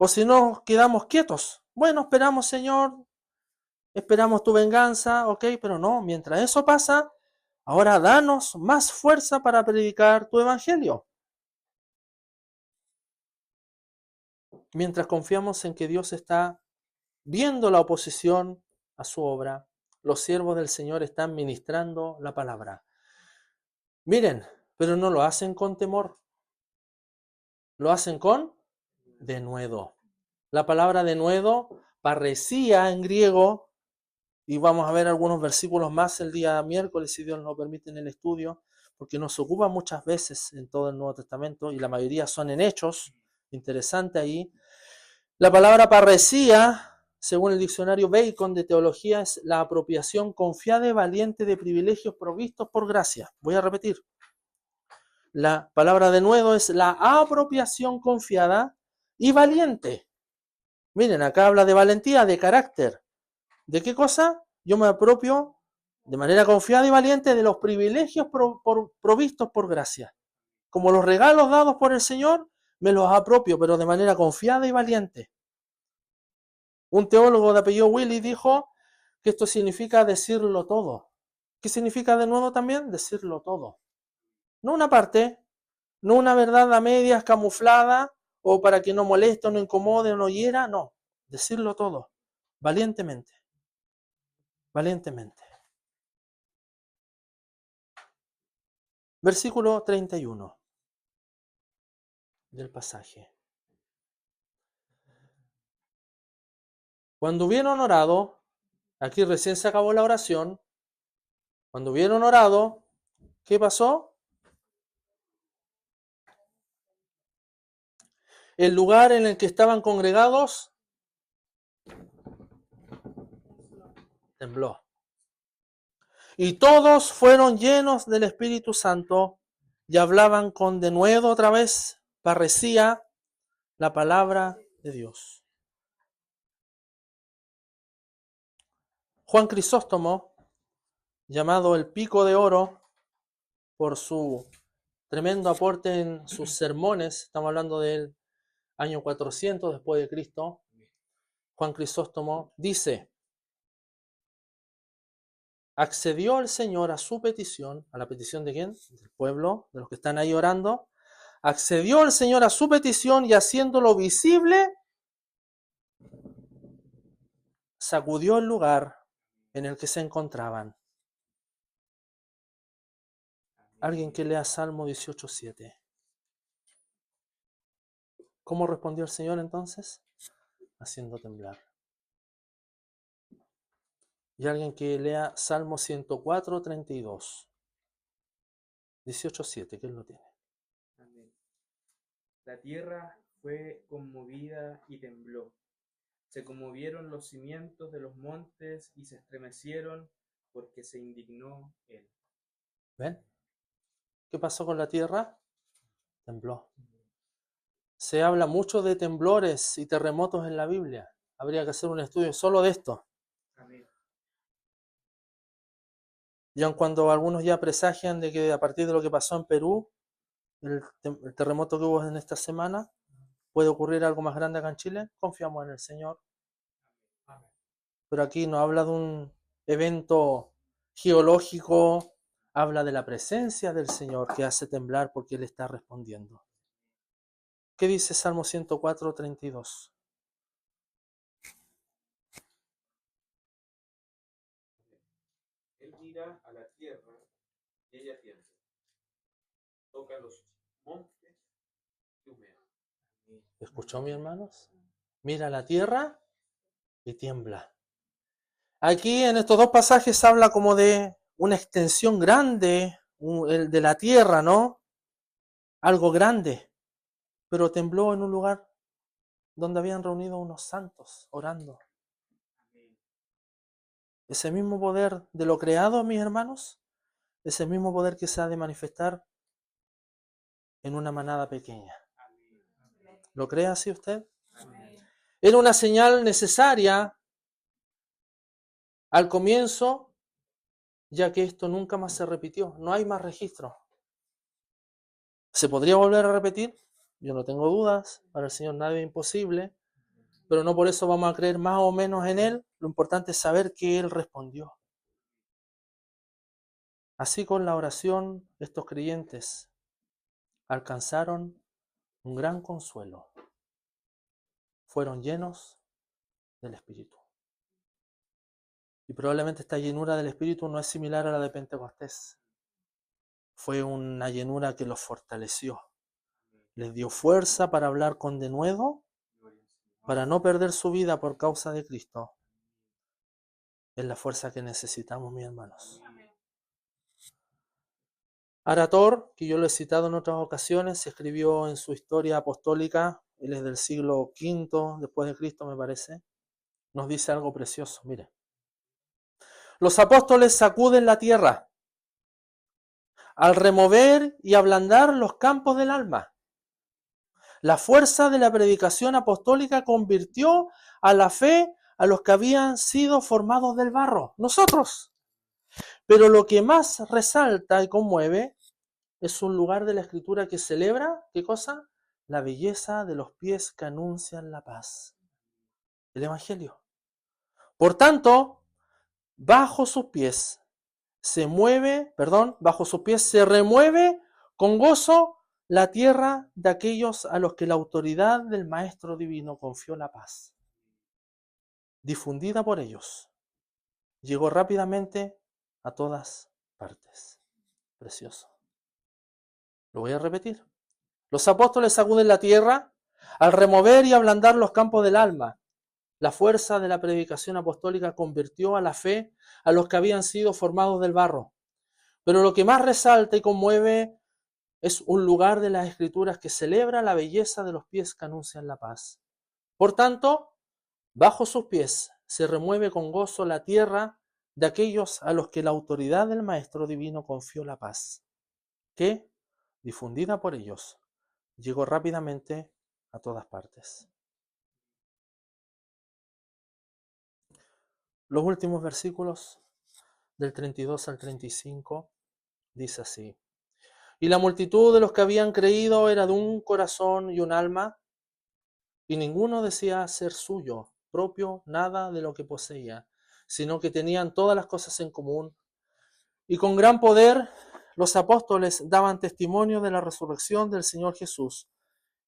O si no, quedamos quietos. Bueno, esperamos, Señor, esperamos tu venganza, ok, pero no, mientras eso pasa, ahora danos más fuerza para predicar tu evangelio. Mientras confiamos en que Dios está viendo la oposición a su obra, los siervos del Señor están ministrando la palabra. Miren, pero no lo hacen con temor, lo hacen con denuedo. La palabra denuedo, parresía en griego, y vamos a ver algunos versículos más el día miércoles, si Dios nos lo permite en el estudio, porque nos ocupa muchas veces en todo el Nuevo Testamento, y la mayoría son en Hechos, interesante ahí. La palabra parresía, según el diccionario Bacon de teología, es la apropiación confiada y valiente de privilegios provistos por gracia. Voy a repetir. La palabra denuedo es la apropiación confiada y valiente. Miren, acá habla de valentía, de carácter. ¿De qué cosa? Yo me apropio de manera confiada y valiente de los privilegios provistos por gracia. Como los regalos dados por el Señor, me los apropio, pero de manera confiada y valiente. Un teólogo de apellido Willy dijo que esto significa decirlo todo. ¿Qué significa de nuevo también? Decirlo todo. No una parte, no una verdad a medias camuflada o para que no moleste o no incomode o no hiera, no. Decirlo todo, valientemente. Valientemente. Versículo 31 del pasaje. Cuando hubieron orado, aquí recién se acabó la oración, cuando hubieron orado, ¿qué pasó? El lugar en el que estaban congregados tembló. Y todos fueron llenos del Espíritu Santo y hablaban con denuedo otra vez, parresía la palabra de Dios. Juan Crisóstomo, llamado el Pico de Oro por su tremendo aporte en sus sermones, estamos hablando del año 400 después de Cristo, Juan Crisóstomo dice: accedió el Señor a su petición, ¿a la petición de quién? Del pueblo, de los que están ahí orando. Accedió el Señor a su petición y haciéndolo visible, sacudió el lugar en el que se encontraban. Alguien que lea Salmo 18:7. ¿Cómo respondió el Señor entonces? Haciendo temblar. Y alguien que lea Salmo 104:32. 18:7, ¿quién lo tiene? Amén. La tierra fue conmovida y tembló. Se conmovieron los cimientos de los montes y se estremecieron porque se indignó él. ¿Ven? ¿Qué pasó con la tierra? Tembló. Se habla mucho de temblores y terremotos en la Biblia. Habría que hacer un estudio solo de esto. Amén. Y aun cuando algunos ya presagian de que a partir de lo que pasó en Perú, el terremoto que hubo en esta semana, puede ocurrir algo más grande acá en Chile, confiamos en el Señor. Pero aquí no habla de un evento geológico, habla de la presencia del Señor que hace temblar porque Él está respondiendo. ¿Qué dice Salmo 104:32? Él mira a la tierra y ella tiembla. Toca los montes y humea. ¿Escuchó, mis hermanos? Mira la tierra y tiembla. Aquí en estos dos pasajes habla como de una extensión grande de la tierra, ¿no? Algo grande. Pero tembló en un lugar donde habían reunido unos santos orando. Ese mismo poder de lo creado, mis hermanos, ese mismo poder que se ha de manifestar en una manada pequeña. ¿Lo cree así usted? Era una señal necesaria al comienzo, ya que esto nunca más se repitió. No hay más registro. ¿Se podría volver a repetir? Yo no tengo dudas. Para el Señor nada es imposible. pero no por eso vamos a creer más o menos en él. Lo importante es saber que él respondió. Así con la oración, estos creyentes alcanzaron un gran consuelo. Fueron llenos del Espíritu. Y probablemente esta llenura del Espíritu no es similar a la de Pentecostés. Fue una llenura que los fortaleció. Les dio fuerza para hablar con denuedo, para no perder su vida por causa de Cristo. Es la fuerza que necesitamos, mis hermanos. Arator, que yo lo he citado en otras ocasiones, escribió en su historia apostólica, él es del siglo V después de Cristo, me parece, nos dice algo precioso. Mire, los apóstoles sacuden la tierra al remover y ablandar los campos del alma. La fuerza de la predicación apostólica convirtió a la fe a los que habían sido formados del barro, nosotros. Pero lo que más resalta y conmueve es un lugar de la Escritura que celebra, ¿qué cosa? La belleza de los pies que anuncian la paz. El Evangelio. Por tanto, bajo sus pies se remueve con gozo la tierra de aquellos a los que la autoridad del Maestro Divino confió la paz. Difundida por ellos, llegó rápidamente a todas partes. Precioso. Lo voy a repetir. Los apóstoles sacuden la tierra al remover y ablandar los campos del alma. La fuerza de la predicación apostólica convirtió a la fe a los que habían sido formados del barro. Pero lo que más resalta y conmueve es un lugar de las Escrituras que celebra la belleza de los pies que anuncian la paz. Por tanto, bajo sus pies se remueve con gozo la tierra de aquellos a los que la autoridad del Maestro Divino confió la paz, que, difundida por ellos, llegó rápidamente a todas partes. Los últimos versículos del 32 al 35 dice así: y la multitud de los que habían creído era de un corazón y un alma, y ninguno decía ser suyo propio nada de lo que poseía, sino que tenían todas las cosas en común. Y con gran poder los apóstoles daban testimonio de la resurrección del Señor Jesús,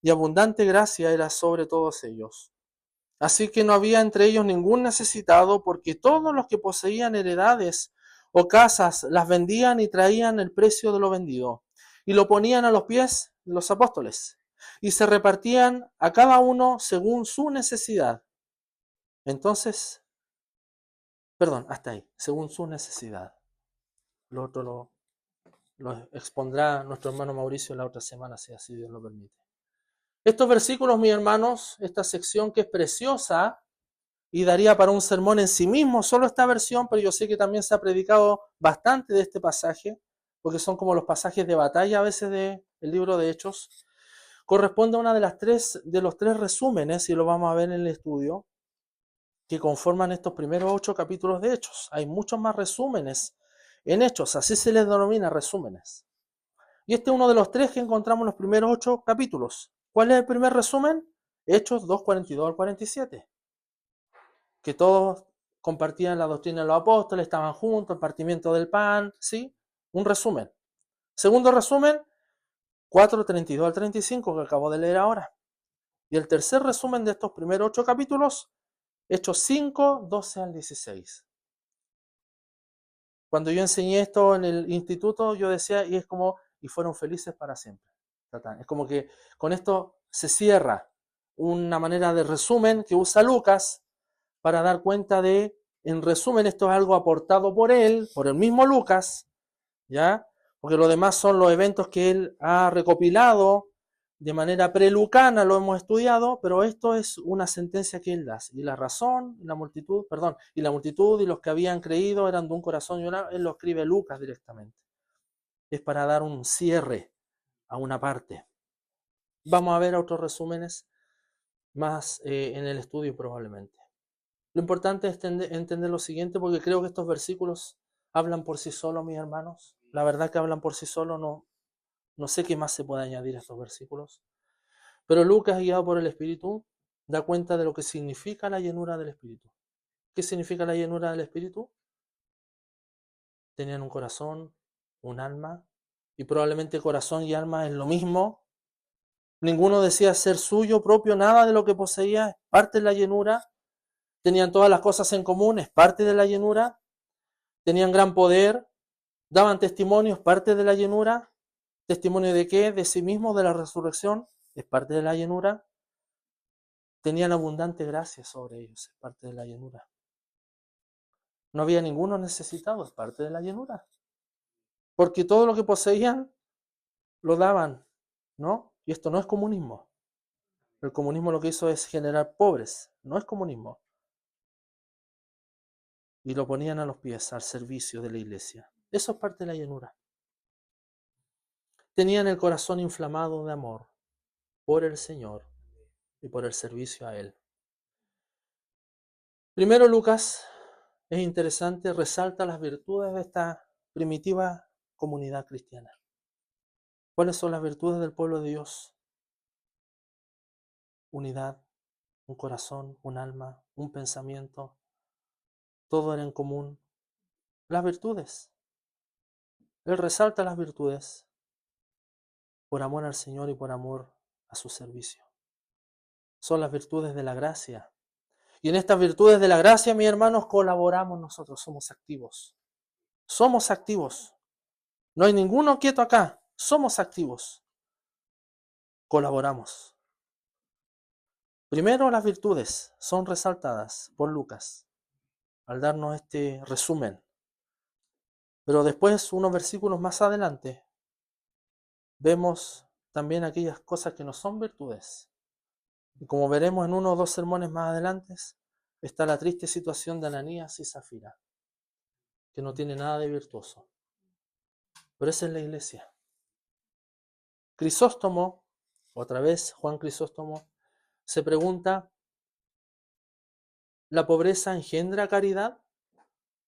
y abundante gracia era sobre todos ellos. Así que no había entre ellos ningún necesitado, porque todos los que poseían heredades o casas las vendían y traían el precio de lo vendido, y lo ponían a los pies de los apóstoles, y se repartían a cada uno según su necesidad. Entonces, hasta ahí, según su necesidad. Lo otro lo expondrá nuestro hermano Mauricio la otra semana, si así Dios lo permite. Estos versículos, mis hermanos, esta sección que es preciosa y daría para un sermón en sí mismo, solo esta versión, pero yo sé que también se ha predicado bastante de este pasaje, porque son como los pasajes de batalla a veces del libro de Hechos, corresponde a una de los tres resúmenes, y lo vamos a ver en el estudio, que conforman estos primeros 8 capítulos de Hechos. Hay muchos más resúmenes en Hechos, así se les denomina resúmenes. Y este es uno de los 3 que encontramos en los primeros 8 capítulos. ¿Cuál es el primer resumen? Hechos 2:42 al 47. Que todos compartían la doctrina de los apóstoles, estaban juntos, el partimiento del pan, ¿sí? Un resumen. Segundo resumen, 4:32 al 35, que acabo de leer ahora. Y el tercer resumen de estos primeros 8 capítulos, Hechos 5:12 al 16. Cuando yo enseñé esto en el instituto, yo decía, y fueron felices para siempre. Es como que con esto se cierra una manera de resumen que usa Lucas para dar cuenta de, en resumen, esto es algo aportado por él, por el mismo Lucas, ¿ya? Porque lo demás son los eventos que él ha recopilado de manera prelucana, lo hemos estudiado, pero esto es una sentencia que él da. Y la multitud y los que habían creído eran de un corazón y una, él lo escribe Lucas directamente. Es para dar un cierre a una parte. Vamos a ver otros resúmenes más en el estudio probablemente. Lo importante es entender lo siguiente, porque creo que estos versículos hablan por sí solos, mis hermanos. La verdad que hablan por sí solos, no sé qué más se puede añadir a estos versículos. Pero Lucas, guiado por el Espíritu, da cuenta de lo que significa la llenura del Espíritu. ¿Qué significa la llenura del Espíritu? Tenían un corazón, un alma, y probablemente corazón y alma es lo mismo. Ninguno decía ser suyo propio, nada de lo que poseía, es parte de la llenura. Tenían todas las cosas en común, es parte de la llenura. Tenían gran poder, daban testimonios, parte de la llenura. ¿Testimonio de qué? De sí mismos, de la resurrección, es parte de la llenura. Tenían abundante gracia sobre ellos, es parte de la llenura. No había ninguno necesitado, es parte de la llenura. Porque todo lo que poseían lo daban, ¿no? Y esto no es comunismo. El comunismo lo que hizo es generar pobres, no es comunismo. Y lo ponían a los pies, al servicio de la iglesia. Eso es parte de la llenura. Tenían el corazón inflamado de amor por el Señor y por el servicio a Él. Primero Lucas, es interesante, resalta las virtudes de esta primitiva comunidad cristiana. ¿Cuáles son las virtudes del pueblo de Dios? Unidad, un corazón, un alma, un pensamiento, todo era en común. Las virtudes. Él resalta las virtudes por amor al Señor y por amor a su servicio. Son las virtudes de la gracia. Y en estas virtudes de la gracia, mis hermanos, colaboramos nosotros, somos activos. Somos activos. No hay ninguno quieto acá, somos activos. Colaboramos. Primero, las virtudes son resaltadas por Lucas al darnos este resumen. Pero después, unos versículos más adelante, vemos también aquellas cosas que no son virtudes. Y como veremos en uno o dos sermones más adelante, está la triste situación de Ananías y Zafira, que no tiene nada de virtuoso. Pero esa es la iglesia. Crisóstomo, otra vez Juan Crisóstomo, se pregunta, ¿la pobreza engendra caridad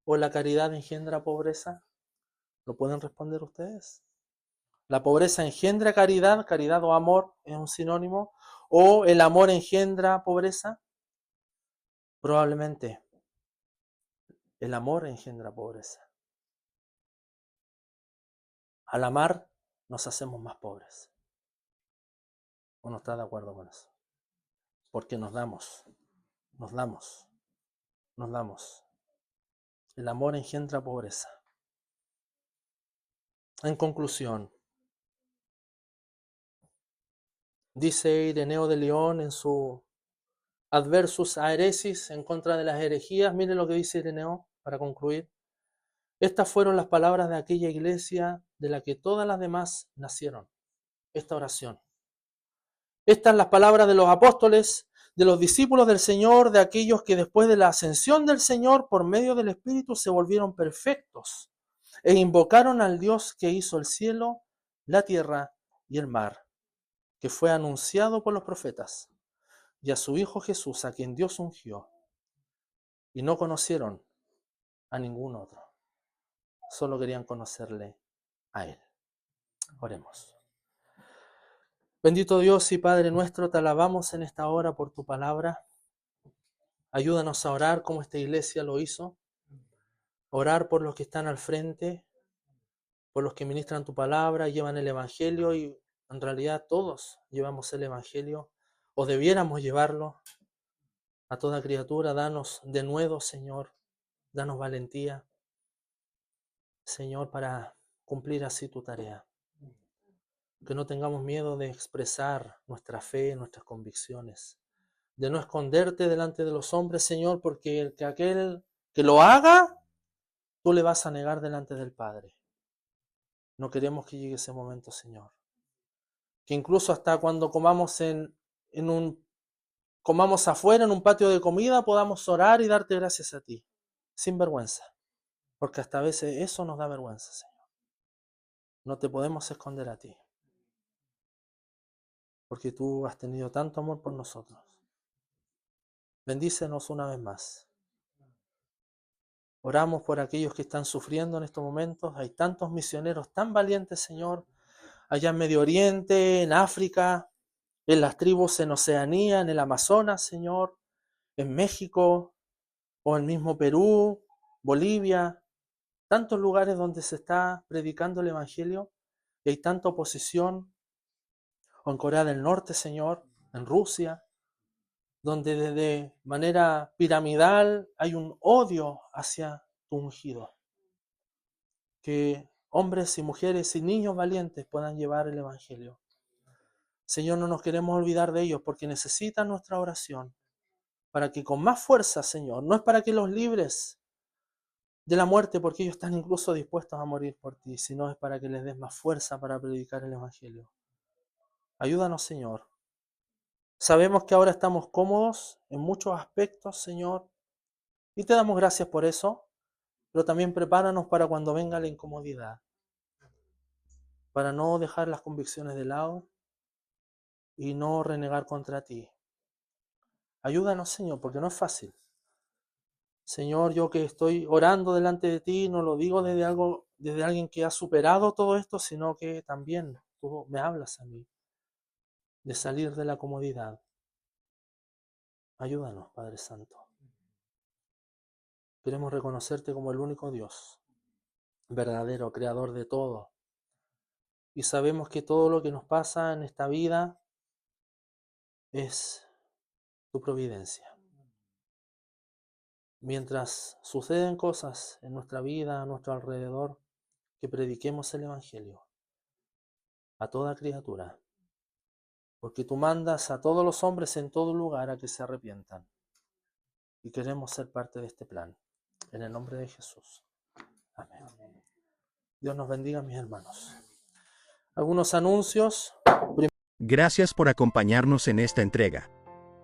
o la caridad engendra pobreza? ¿Lo pueden responder ustedes? ¿La pobreza engendra caridad? ¿Caridad o amor es un sinónimo? ¿O el amor engendra pobreza? Probablemente el amor engendra pobreza. Al amar nos hacemos más pobres. ¿O no está de acuerdo con eso? Porque nos damos. El amor engendra pobreza. En conclusión, dice Ireneo de León en su Adversus a Heresis, en contra de las herejías, miren lo que dice Ireneo para concluir. Estas fueron las palabras de aquella iglesia de la que todas las demás nacieron. Esta oración. Estas las palabras de los apóstoles, de los discípulos del Señor, de aquellos que después de la ascensión del Señor por medio del Espíritu se volvieron perfectos e invocaron al Dios que hizo el cielo, la tierra y el mar, que fue anunciado por los profetas, y a su Hijo Jesús, a quien Dios ungió, y no conocieron a ningún otro, solo querían conocerle a Él. Oremos. Bendito Dios y Padre nuestro, te alabamos en esta hora por tu palabra. Ayúdanos a orar como esta iglesia lo hizo, orar por los que están al frente, por los que ministran tu palabra, llevan el Evangelio, y en realidad todos llevamos el Evangelio, o debiéramos llevarlo a toda criatura. Danos de nuevo, Señor, danos valentía, Señor, para cumplir así tu tarea. Que no tengamos miedo de expresar nuestra fe, nuestras convicciones, de no esconderte delante de los hombres, Señor, porque aquel que lo haga, tú le vas a negar delante del Padre. No queremos que llegue ese momento, Señor. Que incluso hasta cuando comamos comamos afuera en un patio de comida, podamos orar y darte gracias a ti, sin vergüenza. Porque hasta a veces eso nos da vergüenza, Señor. No te podemos esconder a ti. Porque tú has tenido tanto amor por nosotros. Bendícenos una vez más. Oramos por aquellos que están sufriendo en estos momentos. Hay tantos misioneros tan valientes, Señor, allá en Medio Oriente, en África, en las tribus en Oceanía, en el Amazonas, Señor, en México, o en mismo Perú, Bolivia, tantos lugares donde se está predicando el Evangelio y hay tanta oposición, o en Corea del Norte, Señor, en Rusia, donde de manera piramidal hay un odio hacia tu ungido. Que hombres y mujeres y niños valientes puedan llevar el Evangelio. Señor, no nos queremos olvidar de ellos porque necesitan nuestra oración para que con más fuerza, Señor, no es para que los libres de la muerte porque ellos están incluso dispuestos a morir por ti, sino es para que les des más fuerza para predicar el Evangelio. Ayúdanos, Señor. Sabemos que ahora estamos cómodos en muchos aspectos, Señor, y te damos gracias por eso, pero también prepáranos para cuando venga la incomodidad, para no dejar las convicciones de lado y no renegar contra ti. Ayúdanos, Señor, porque no es fácil. Señor, yo que estoy orando delante de ti, no lo digo desde alguien que ha superado todo esto, sino que también tú me hablas a mí de salir de la comodidad. Ayúdanos, Padre Santo. Queremos reconocerte como el único Dios, verdadero, creador de todo. Y sabemos que todo lo que nos pasa en esta vida es tu providencia. Mientras suceden cosas en nuestra vida, a nuestro alrededor, que prediquemos el Evangelio a toda criatura. Porque tú mandas a todos los hombres en todo lugar a que se arrepientan. Y queremos ser parte de este plan. En el nombre de Jesús. Amén. Dios nos bendiga, mis hermanos. Algunos anuncios. Gracias por acompañarnos en esta entrega.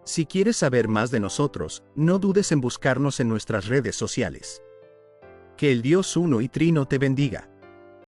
Si quieres saber más de nosotros, no dudes en buscarnos en nuestras redes sociales. Que el Dios Uno y Trino te bendiga.